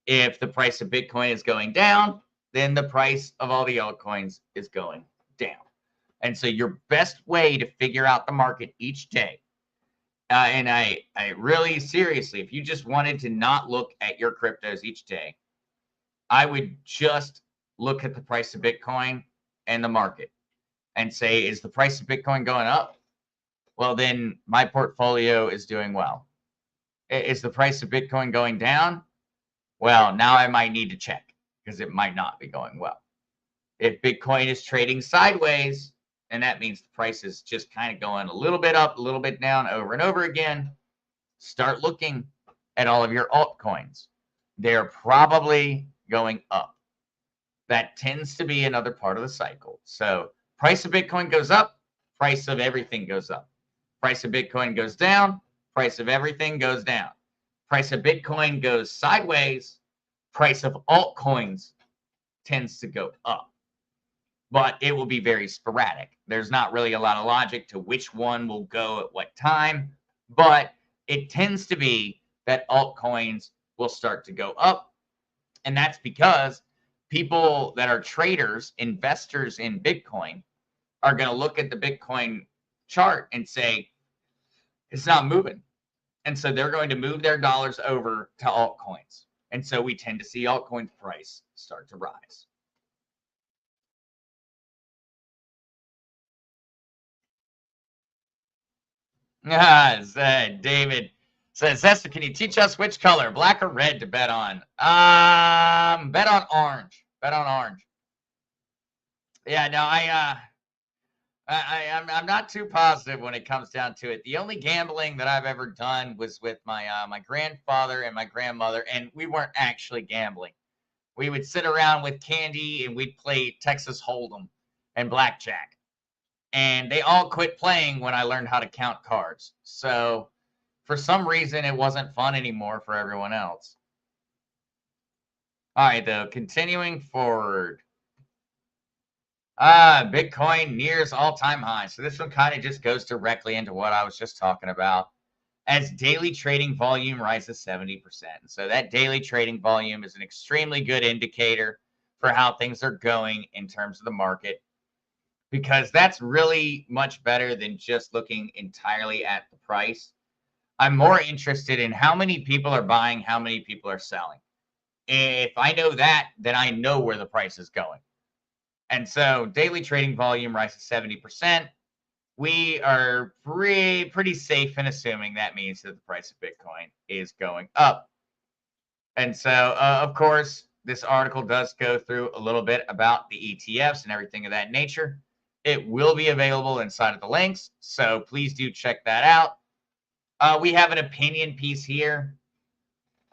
If the price of Bitcoin is going down, then the price of all the altcoins is going down. And so your best way to figure out the market each day, and I really seriously, if you just wanted to not look at your cryptos each day, I would just look at the price of Bitcoin and the market and say, is the price of Bitcoin going up? Well, then my portfolio is doing well. Is the price of Bitcoin going down? Well, now I might need to check because it might not be going well. If Bitcoin is trading sideways, and that means the price is just kind of going a little bit up, a little bit down over and over again, start looking at all of your altcoins. They're probably going up. That tends to be another part of the cycle. So price of Bitcoin goes up, price of everything goes up. Price of Bitcoin goes down, price of everything goes down. Price of Bitcoin goes sideways, price of altcoins tends to go up. But it will be very sporadic. There's not really a lot of logic to which one will go at what time, but it tends to be that altcoins will start to go up. And that's because people that are traders, investors in Bitcoin, are going to look at the Bitcoin chart and say, it's not moving. And so they're going to move their dollars over to altcoins. And so we tend to see altcoins price start to rise. David says, Zesta, can you teach us which color, black or red, to bet on? Bet on orange. Bet on orange. Yeah, no, I'm not too positive when it comes down to it. The only gambling that I've ever done was with my my grandfather and my grandmother, and we weren't actually gambling. We would sit around with candy and we'd play Texas Hold'em and blackjack. And they all quit playing when I learned how to count cards. So for some reason, it wasn't fun anymore for everyone else. All right, though, continuing forward. Bitcoin nears all-time high. So this one kind of just goes directly into what I was just talking about. As daily trading volume rises 70%. So that daily trading volume is an extremely good indicator for how things are going in terms of the market, because that's really much better than just looking entirely at the price. I'm more interested in how many people are buying, how many people are selling. If I know that, then I know where the price is going. And so daily trading volume rises 70%. We are pretty safe in assuming that means that the price of Bitcoin is going up. And so, of course, this article does go through a little bit about the ETFs and everything of that nature. It will be available inside of the links, so please do check that out. We have an opinion piece here.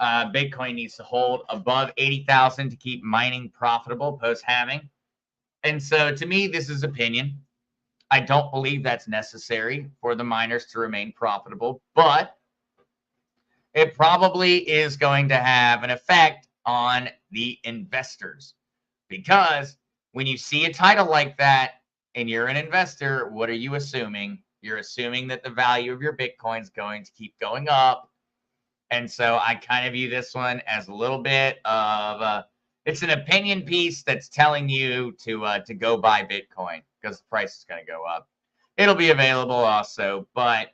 Bitcoin needs to hold above 80,000 to keep mining profitable post-halving. And so, to me, this is opinion. I don't believe that's necessary for the miners to remain profitable, but it probably is going to have an effect on the investors, because when you see a title like that and you're an investor, what are you assuming? You're assuming that the value of your Bitcoin is going to keep going up. And so I kind of view this one as a little bit of it's an opinion piece that's telling you to go buy Bitcoin because the price is going to go up. It'll be available also, but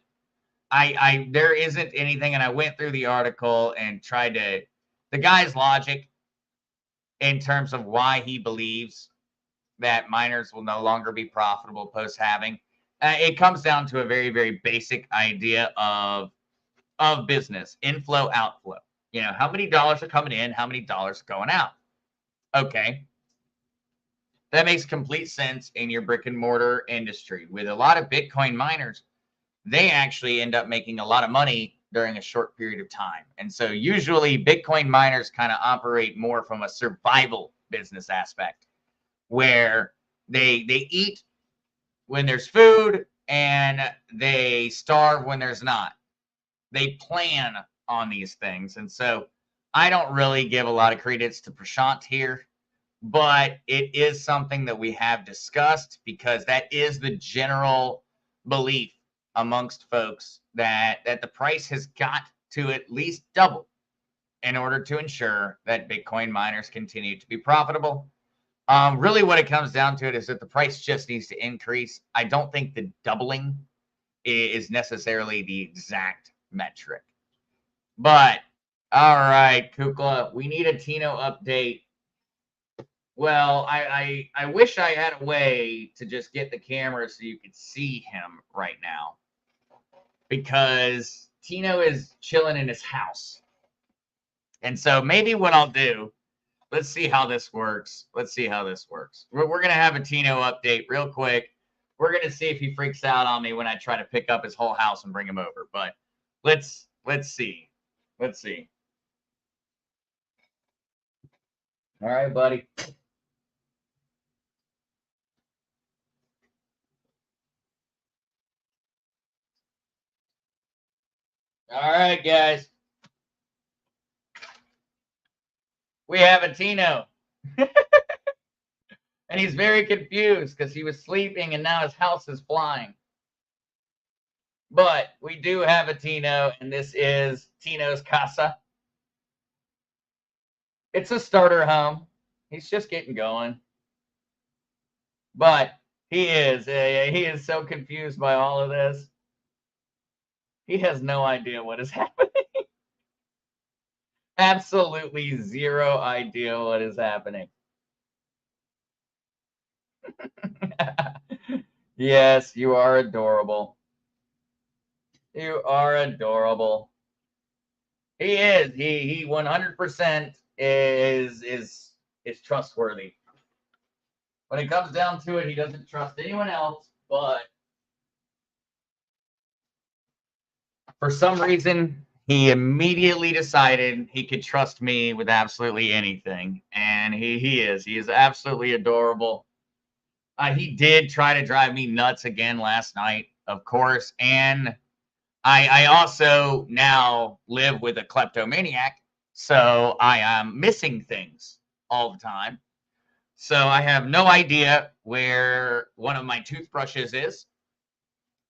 I there isn't anything, and I went through the article and tried to the guy's logic in terms of why he believes that miners will no longer be profitable post halving. It comes down to a very, very basic idea of business: inflow, outflow. You know, how many dollars are coming in, how many dollars are going out. Okay, that makes complete sense in your brick and mortar industry. With a lot of Bitcoin miners, they actually end up making a lot of money during a short period of time. And so usually Bitcoin miners kind of operate more from a survival business aspect where they eat when there's food and they starve when there's not. They plan on these things. And so I don't really give a lot of credence to Prashant here, but it is something that we have discussed because that is the general belief amongst folks that the price has got to at least double in order to ensure that Bitcoin miners continue to be profitable. Really, what it comes down to it is that the price just needs to increase. I don't think the doubling is necessarily the exact metric. But all right, Kukla, we need a Tino update. Well, I wish I had a way to just get the camera so you could see him right now, because Tino is chilling in his house. And so maybe what I'll do, let's see how this works. Let's see how this works. We're going to have a Tino update real quick. We're going to see if he freaks out on me when I try to pick up his whole house and bring him over. But let's see. Let's see. All right, buddy. All right, guys. We have a Tino. And he's very confused because he was sleeping and now his house is flying. But we do have a Tino, and this is Tino's casa. It's a starter home. He's just getting going. But he is so confused by all of this. He has no idea what is happening. Absolutely zero idea what is happening. Yes, you are adorable. You are adorable. He is. He 100% is trustworthy. When it comes down to it, he doesn't trust anyone else, but for some reason, he immediately decided he could trust me with absolutely anything. And he is absolutely adorable. He did try to drive me nuts again last night, of course. And I also now live with a kleptomaniac, so I am missing things all the time. So I have no idea where one of my toothbrushes is.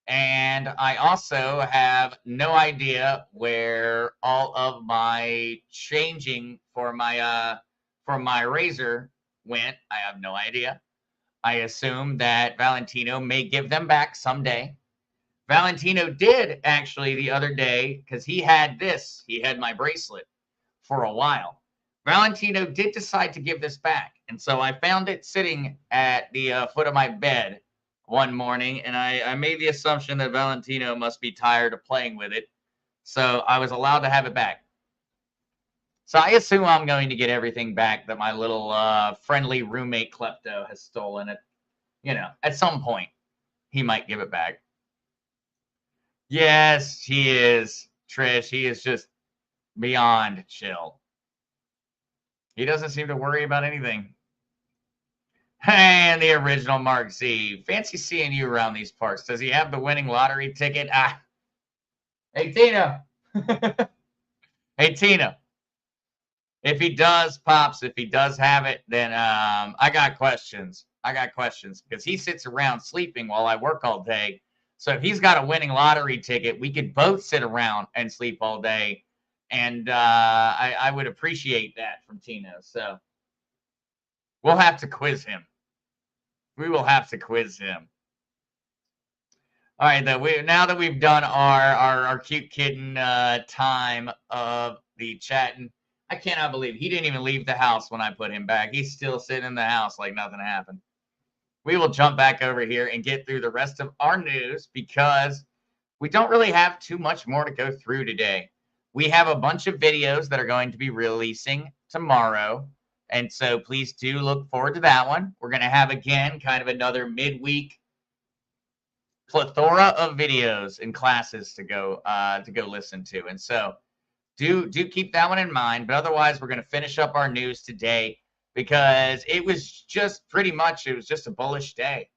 And I also have no idea where all of my changing for my razor went. I have no idea. I assume that Valentino may give them back someday. Valentino did actually the other day, because he had my bracelet for a while. Valentino did decide to give this back. And so I found it sitting at the foot of my bed one morning, and I made the assumption that Valentino must be tired of playing with it. So I was allowed to have it back. So I assume I'm going to get everything back that my little friendly roommate Klepto has stolen. It, at some point, he might give it back. Yes, he is, Trish. He is just beyond chill. He doesn't seem to worry about anything. And the original Mark Z. Fancy seeing you around these parts. Does he have the winning lottery ticket? Hey, Tina. Hey, Tina. If he does, Pops, if he does have it, then I got questions. Because he sits around sleeping while I work all day. So if he's got a winning lottery ticket, we could both sit around and sleep all day. And I would appreciate that from Tina. So we'll have to quiz him. We will have to quiz him. All right, now that we've done our cute kitten time of the chatting, I cannot believe he didn't even leave the house when I put him back. He's still sitting in the house like nothing happened. We will jump back over here and get through the rest of our news because we don't really have too much more to go through today. We have a bunch of videos that are going to be releasing tomorrow. And so please do look forward to that one. We're going to have, again, kind of another midweek plethora of videos and classes to go listen to. And so do keep that one in mind. But otherwise, we're going to finish up our news today because it was just a bullish day.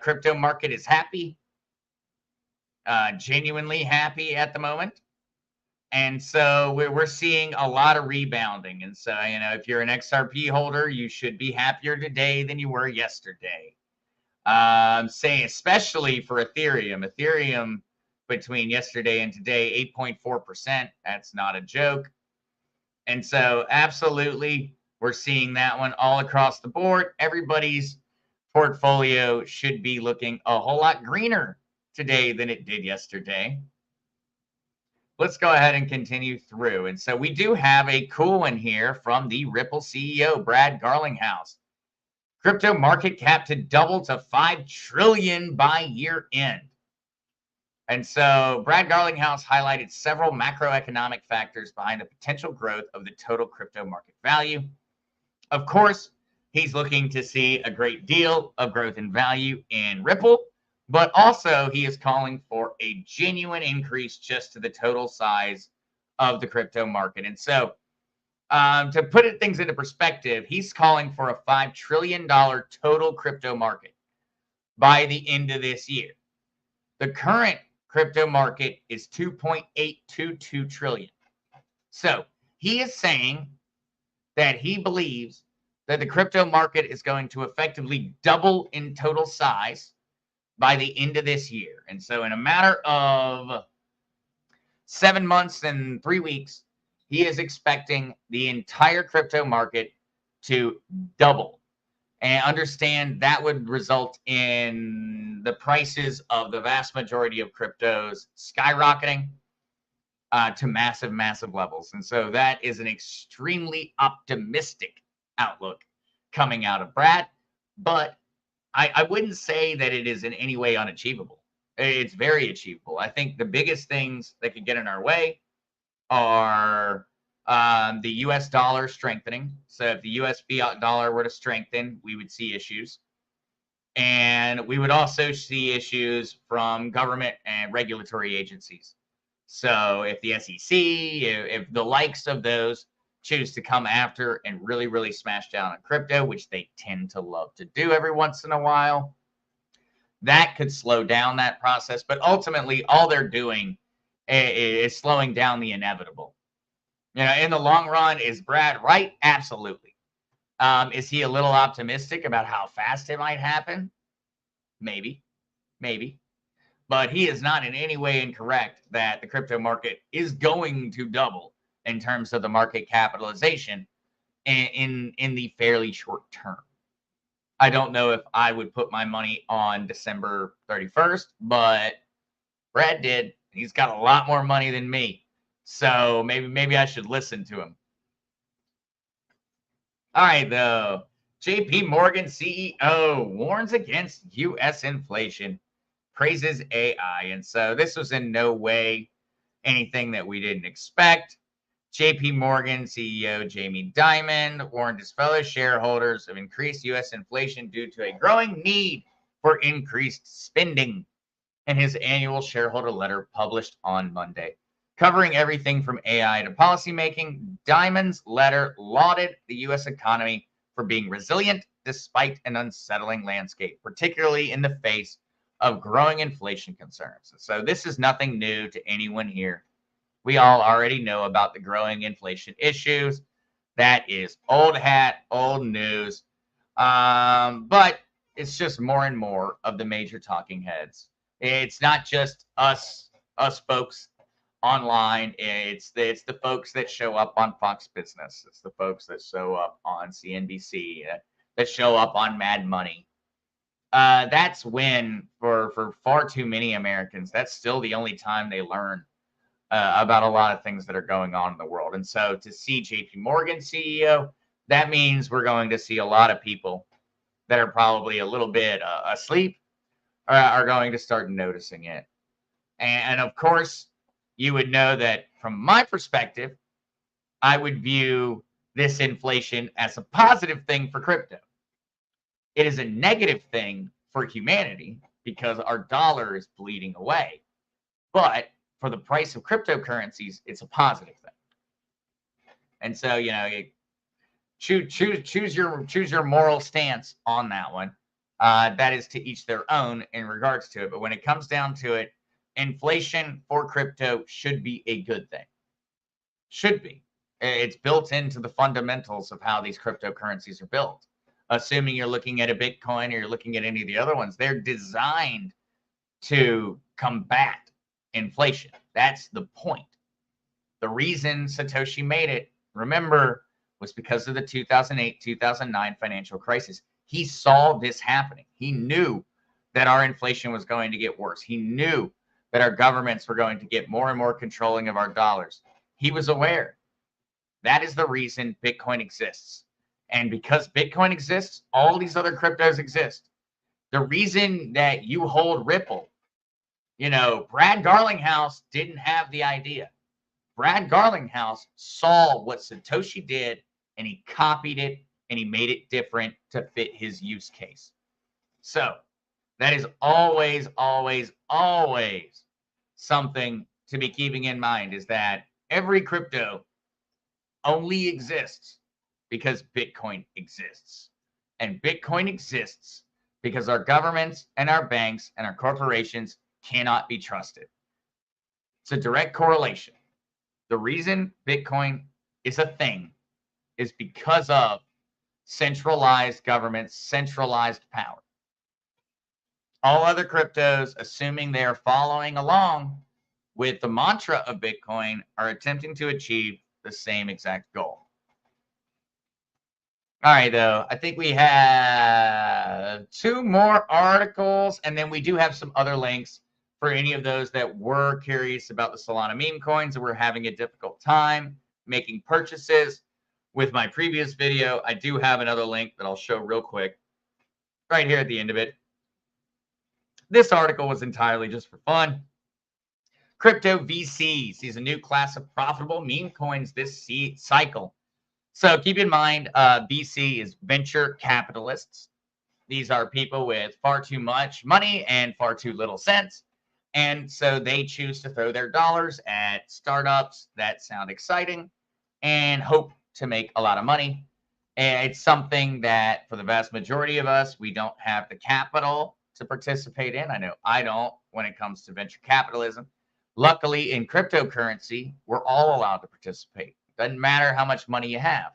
Crypto market is happy, genuinely happy at the moment. And so we're seeing a lot of rebounding. And so, if you're an XRP holder, you should be happier today than you were yesterday. Say especially for Ethereum. Ethereum between yesterday and today, 8.4%. That's not a joke. And so absolutely, we're seeing that one all across the board. Everybody's portfolio should be looking a whole lot greener today than it did yesterday. Let's go ahead and continue through. And so we do have a cool one here from the Ripple CEO, Brad Garlinghouse. Crypto market cap to double to $5 trillion by year end. And so Brad Garlinghouse highlighted several macroeconomic factors behind the potential growth of the total crypto market value. Of course, he's looking to see a great deal of growth in value in Ripple, but also he is calling for a genuine increase just to the total size of the crypto market. And so to put things into perspective, he's calling for a $5 trillion total crypto market by the end of this year. The current crypto market is 2.822 trillion. So he is saying that he believes that the crypto market is going to effectively double in total size by the end of this year. And so in a matter of 7 months and 3 weeks, he is expecting the entire crypto market to double. And understand that would result in the prices of the vast majority of cryptos skyrocketing to massive, massive levels. And so that is an extremely optimistic outlook coming out of Brad. But I wouldn't say that it is in any way unachievable. It's very achievable. I think the biggest things that could get in our way are the U.S. dollar strengthening. So if the U.S. fiat dollar were to strengthen, we would see issues. And we would also see issues from government and regulatory agencies. So if the SEC, if the likes of those choose to come after and really, really smash down on crypto, which they tend to love to do every once in a while, that could slow down that process. But ultimately, all they're doing is slowing down the inevitable. In the long run, is Brad right? Absolutely. Is he a little optimistic about how fast it might happen? Maybe. But he is not in any way incorrect that the crypto market is going to double in terms of the market capitalization in the fairly short term. I don't know if I would put my money on December 31st, but Brad did. He's got a lot more money than me. So maybe I should listen to him. All right, though. JP Morgan CEO warns against U.S. inflation, praises AI. And so this was in no way anything that we didn't expect. JP Morgan CEO Jamie Dimon warned his fellow shareholders of increased U.S. inflation due to a growing need for increased spending in his annual shareholder letter published on Monday. Covering everything from AI to policymaking, Dimon's letter lauded the U.S. economy for being resilient despite an unsettling landscape, particularly in the face of growing inflation concerns. So this is nothing new to anyone here. We all already know about the growing inflation issues. That is old hat, old news. But it's just more and more of the major talking heads. It's not just us folks online. It's the folks that show up on Fox Business. It's the folks that show up on CNBC, that show up on Mad Money. That's when, for far too many Americans, that's still the only time they learn about a lot of things that are going on in the world. And so to see JP Morgan CEO, that means we're going to see a lot of people that are probably a little bit asleep are going to start noticing it. And of course, you would know that from my perspective, I would view this inflation as a positive thing for crypto. It is a negative thing for humanity because our dollar is bleeding away. But for the price of cryptocurrencies, it's a positive thing. And so, choose your moral stance on that one. That is to each their own in regards to it. But when it comes down to it, inflation for crypto should be a good thing. Should be. It's built into the fundamentals of how these cryptocurrencies are built. Assuming you're looking at a Bitcoin or you're looking at any of the other ones, they're designed to combat inflation. That's the point. The reason Satoshi made it, remember, was because of the 2008, 2009 financial crisis. He saw this happening. He knew that our inflation was going to get worse. He knew that our governments were going to get more and more controlling of our dollars. He was aware. That is the reason Bitcoin exists. And because Bitcoin exists, all these other cryptos exist. The reason that you hold Ripple, Brad Garlinghouse didn't have the idea. Brad Garlinghouse saw what Satoshi did and he copied it and he made it different to fit his use case. So that is always, always, always something to be keeping in mind, is that every crypto only exists because Bitcoin exists. And Bitcoin exists because our governments and our banks and our corporations cannot be trusted. It's a direct correlation. The reason Bitcoin is a thing is because of centralized governments, centralized power. All other cryptos, assuming they are following along with the mantra of Bitcoin, are attempting to achieve the same exact goal. All right, though, I think we have 2 more articles, and then we do have some other links for any of those that were curious about the Solana meme coins and were having a difficult time making purchases. With my previous video, I do have another link that I'll show real quick right here at the end of it. This article was entirely just for fun. Crypto VCs sees a new class of profitable meme coins this cycle. So keep in mind, VC is venture capitalists. These are people with far too much money and far too little sense. And so they choose to throw their dollars at startups that sound exciting and hope to make a lot of money. And it's something that for the vast majority of us, we don't have the capital to participate in. I know I don't when it comes to venture capitalism. Luckily, in cryptocurrency, we're all allowed to participate. Doesn't matter how much money you have.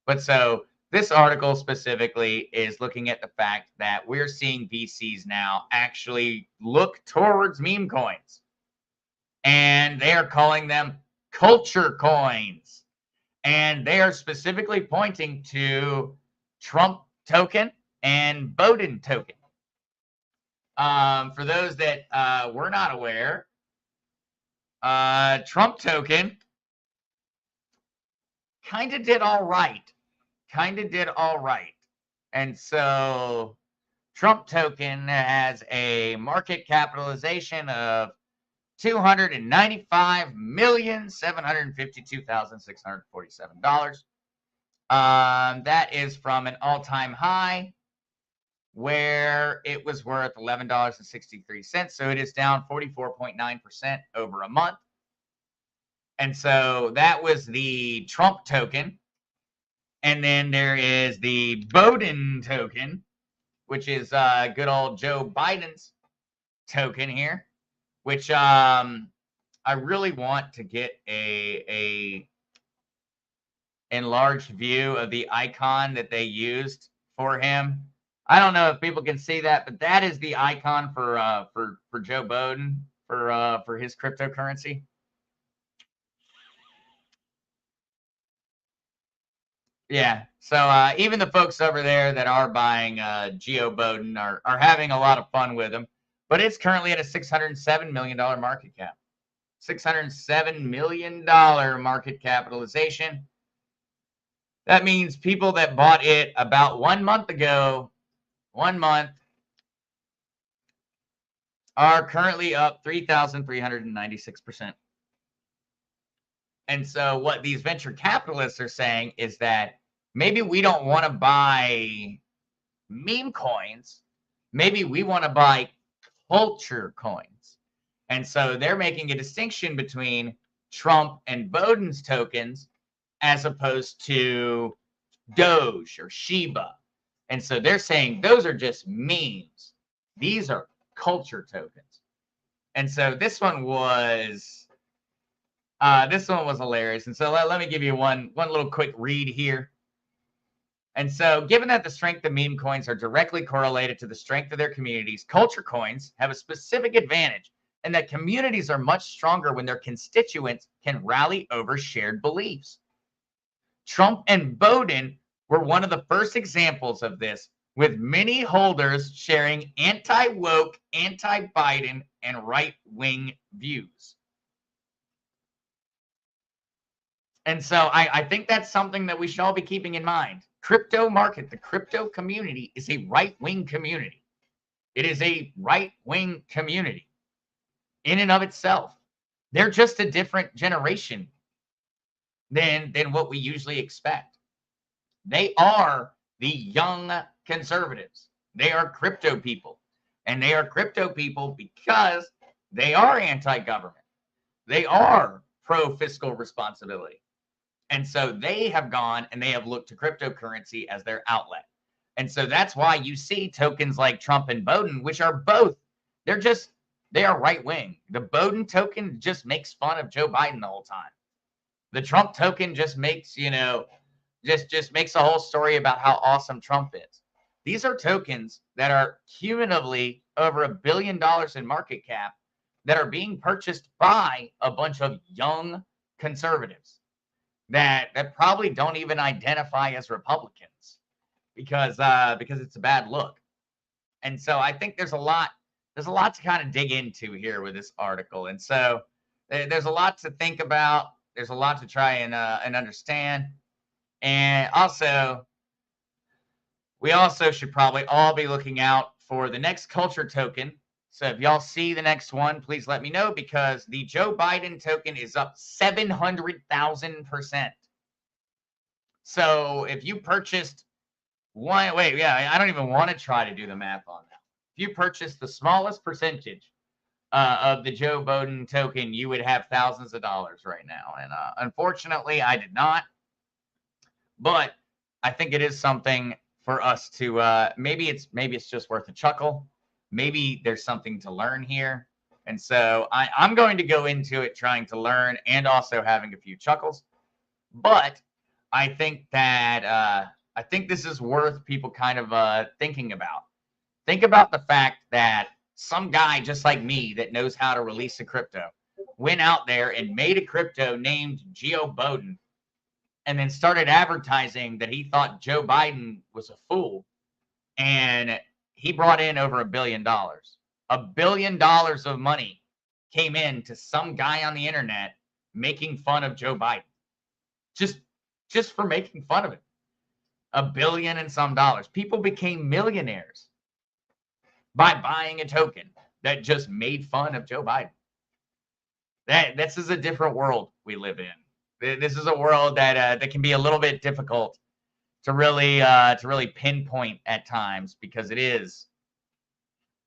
But so this article specifically is looking at the fact that we're seeing VCs now actually look towards meme coins. And they are calling them culture coins. And they are specifically pointing to Trump token and Bowden token. For those that were not aware, Trump token kind of did all right. And so Trump token has a market capitalization of $295,752,647. That is from an all-time high where it was worth $11.63. So it is down 44.9% over a month. And so that was the Trump token. And then there is the Bowden token, which is good old Joe Biden's token here, which I really want to get a enlarged view of the icon that they used for him. I don't know if people can see that, but that is the icon for Joe Bowden for his cryptocurrency. Yeah. So even the folks over there that are buying Geo Bowden are having a lot of fun with him. But it's currently at a $607 million market cap. $607 million market capitalization. That means people that bought it about 1 month ago, 1 month, are currently up 3,396%. And so what these venture capitalists are saying is that maybe we don't want to buy meme coins. Maybe we want to buy culture coins. And so they're making a distinction between Trump and Bowden's tokens as opposed to Doge or Shiba. And so they're saying those are just memes. These are culture tokens. And so this one was hilarious. And so let me give you one little quick read here. And so, given that the strength of meme coins are directly correlated to the strength of their communities, culture coins have a specific advantage, and that communities are much stronger when their constituents can rally over shared beliefs. Trump and Bowden were one of the first examples of this, with many holders sharing anti-woke, anti-Biden, and right-wing views. And so I think that's something that we should all be keeping in mind. Crypto market, the crypto community is a right-wing community. It is a right-wing community in and of itself. They're just a different generation than what we usually expect. They are the young conservatives. They are crypto people. And they are crypto people because they are anti-government. They are pro-fiscal responsibility. And so they have gone and they have looked to cryptocurrency as their outlet. And so that's why you see tokens like Trump and Bowden, which are both, they are right wing. The Bowden token just makes fun of Joe Biden the whole time. The Trump token just makes, just makes a whole story about how awesome Trump is. These are tokens that are cumulatively over $1 billion in market cap that are being purchased by a bunch of young conservatives that probably don't even identify as Republicans because it's a bad look. And so I think there's a lot to kind of dig into here with this article. And so there's a lot to think about. There's a lot to try and understand. And also, we also should probably all be looking out for the next culture token. So if y'all see the next one, please let me know, because the Joe Biden token is up 700,000%. So if you purchased I don't even want to try to do the math on that. If you purchased the smallest percentage of the Joe Biden token, you would have thousands of dollars right now. And unfortunately, I did not. But I think it is something for us to maybe it's just worth a chuckle. Maybe there's something to learn here. And so I'm going to go into it trying to learn and also having a few chuckles. But I think that I think this is worth people kind of thinking about. Think about the fact that some guy just like me that knows how to release a crypto went out there and made a crypto named Geo Bowden and then started advertising that he thought Joe Biden was a fool. And he brought in over $1 billion. $1 billion of money came in to some guy on the internet making fun of Joe Biden. Just for making fun of it. $1 billion and some dollars. People became millionaires by buying a token that just made fun of Joe Biden. This is a different world we live in. This is a world that can be a little bit difficult to really pinpoint at times, because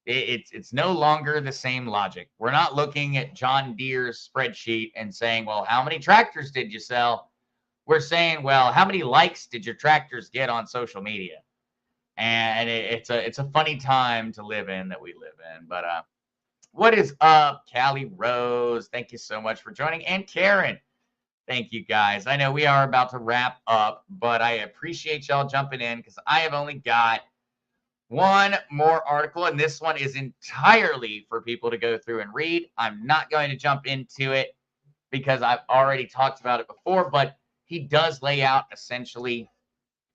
it's no longer the same logic. We're not looking at John Deere's spreadsheet and saying, well, how many tractors did you sell? We're saying, well, how many likes did your tractors get on social media? And it's a funny time to live in that we live in. But what is up, Callie Rose? Thank you so much for joining. And Karen, thank you, guys. I know we are about to wrap up, but I appreciate y'all jumping in because I have only got one more article, and this one is entirely for people to go through and read. I'm not going to jump into it because I've already talked about it before, but he does lay out essentially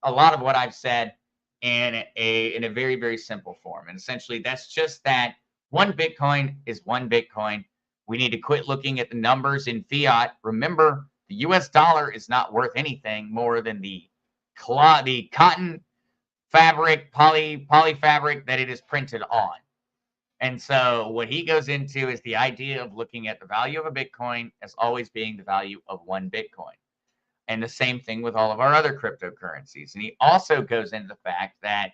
a lot of what I've said in a very, very simple form. And essentially, that's just that one Bitcoin is one Bitcoin. We need to quit looking at the numbers in fiat. Remember, the US dollar is not worth anything more than the cotton fabric, poly fabric that it is printed on. And so what he goes into is the idea of looking at the value of a Bitcoin as always being the value of one Bitcoin. And the same thing with all of our other cryptocurrencies. And he also goes into the fact that,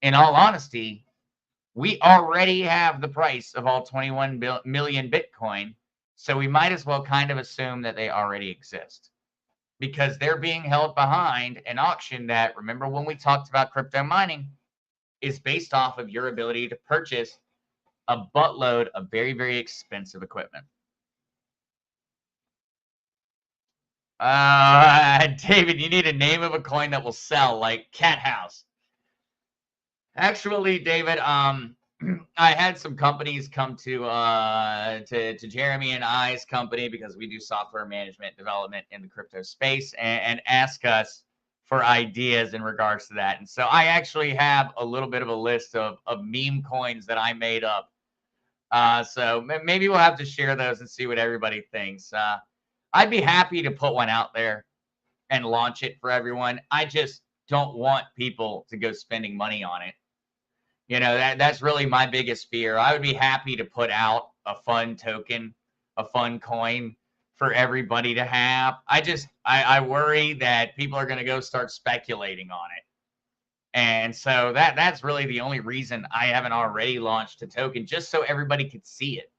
in all honesty, we already have the price of all 21 million Bitcoin. So we might as well kind of assume that they already exist, because they're being held behind an auction that, remember when we talked about crypto mining, is based off of your ability to purchase a buttload of very, very expensive equipment. David, you need a name of a coin that will sell, like Cat House. Actually, David, I had some companies come to Jeremy and I's company, because we do software management development in the crypto space, and ask us for ideas in regards to that. And so I actually have a little bit of a list of meme coins that I made up. So maybe we'll have to share those and see what everybody thinks. I'd be happy to put one out there and launch it for everyone. I just don't want people to go spending money on it. You know, that's really my biggest fear. I would be happy to put out a fun token, a fun coin for everybody to have. I worry that people are going to go start speculating on it. And so that's really the only reason I haven't already launched a token, just so everybody could see it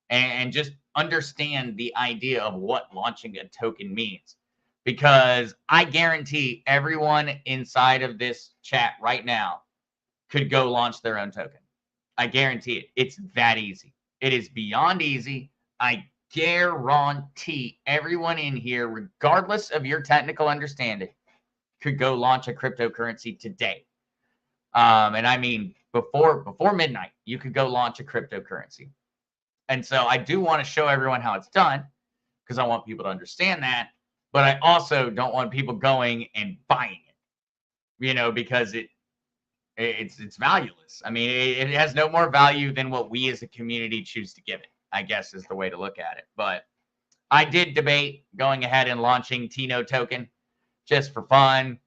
and just understand the idea of what launching a token means. Because I guarantee everyone inside of this chat right now could go launch their own token. I guarantee it. It's that easy. It is beyond easy. I guarantee everyone in here, regardless of your technical understanding, could go launch a cryptocurrency today. And I mean, before midnight, you could go launch a cryptocurrency. And so I do want to show everyone how it's done, because I want people to understand that. But I also don't want people going and buying it, you know, because it's valueless. I mean, it has no more value than what we as a community choose to give it, I guess is the way to look at it. But I did debate going ahead and launching Tino token just for fun,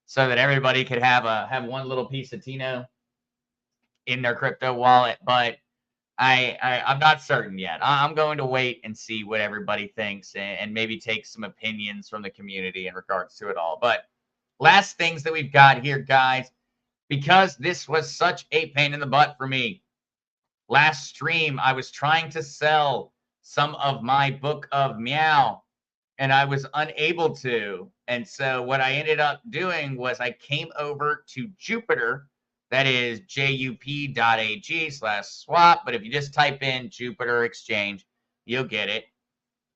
so that everybody could have one little piece of Tino in their crypto wallet. But I'm not certain yet. I'm going to wait and see what everybody thinks, and maybe take some opinions from the community in regards to it all. But last things that we've got here, guys, because this was such a pain in the butt for me. Last stream, I was trying to sell some of my book of Meow, and I was unable to. And so what I ended up doing was I came over to Jupiter. That is jup.ag/swap. But if you just type in Jupiter Exchange, you'll get it.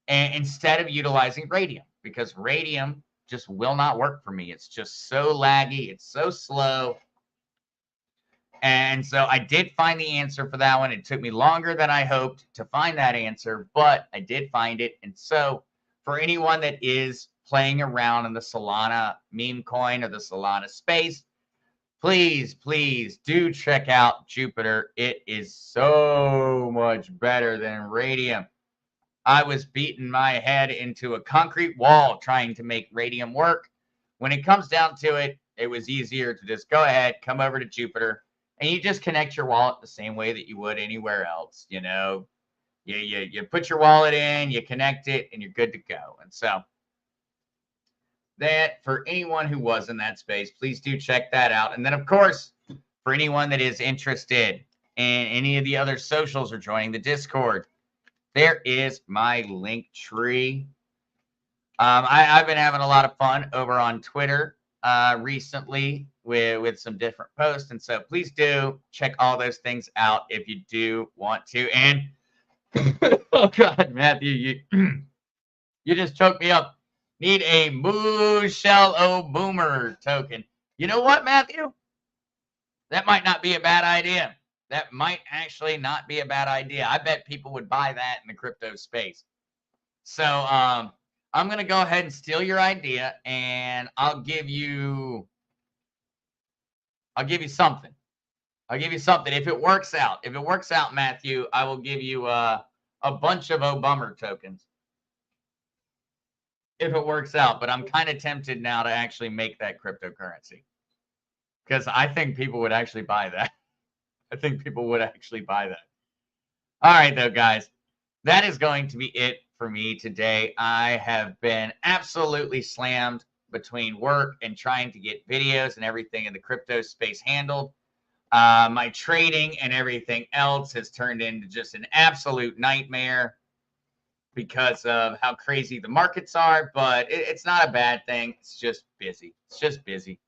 And instead of utilizing Radium, because Radium just will not work for me. It's just so laggy. It's so slow. And so I did find the answer for that one. It took me longer than I hoped to find that answer, but I did find it. And so for anyone that is playing around in the Solana meme coin or the Solana space, please do check out Jupiter. It is so much better than Radium. I was beating my head into a concrete wall trying to make Radium work. When it comes down to it, it was easier to just go ahead, come over to Jupiter, and you just connect your wallet the same way that you would anywhere else. You know, you put your wallet in, you connect it, and you're good to go. And so that, for anyone who was in that space, please do check that out. And then, of course, for anyone that is interested in any of the other socials or joining the Discord, there is my link tree. I've been having a lot of fun over on Twitter recently with some different posts. And so please do check all those things out if you do want to. And oh God, Matthew, you just choked me up. Need a Moo Shell O Boomer token. You know what, Matthew? That might not be a bad idea. That might actually not be a bad idea. I bet people would buy that in the crypto space. So I'm going to go ahead and steal your idea, and I'll give you I'll give you something. I'll give you something if it works out. If it works out, Matthew, I will give you a bunch of Obummer tokens if it works out. But I'm kind of tempted now to actually make that cryptocurrency because I think people would actually buy that. I think people would actually buy that. All right, though, guys, that is going to be it for me today. I have been absolutely slammed between work and trying to get videos and everything in the crypto space handled. My trading and everything else has turned into just an absolute nightmare because of how crazy the markets are, but it's not a bad thing. It's just busy. It's just busy.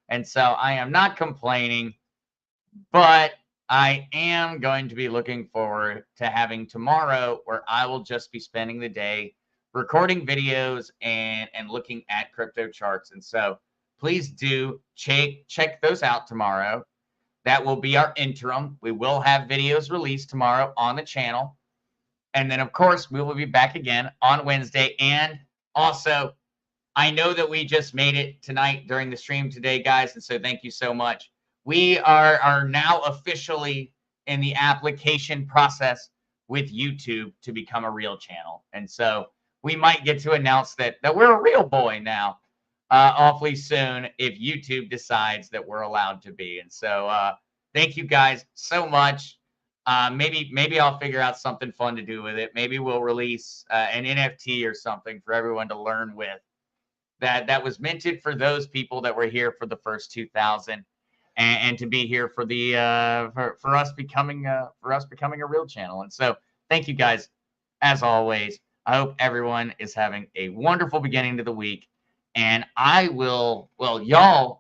And so I am not complaining, but I am going to be looking forward to having tomorrow where I will just be spending the day recording videos and looking at crypto charts. And so please do check those out tomorrow. That will be our interim. We will have videos released tomorrow on the channel. And then, of course, we will be back again on Wednesday. And also, I know that we just made it tonight during the stream today, guys. And so thank you so much. We are now officially in the application process with YouTube to become a real channel. And so we might get to announce that we're a real boy now awfully soon if YouTube decides that we're allowed to be. And so thank you guys so much. Maybe I'll figure out something fun to do with it. Maybe we'll release an NFT or something for everyone to learn with. That was minted for those people that were here for the first 2,000, and to be here for the for us becoming a real channel. And so thank you guys as always. I hope everyone is having a wonderful beginning to the week, and y'all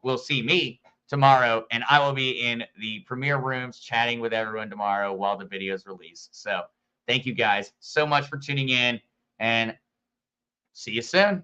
will see me tomorrow, and I will be in the premiere rooms chatting with everyone tomorrow while the videos release. So thank you guys so much for tuning in, and see you soon.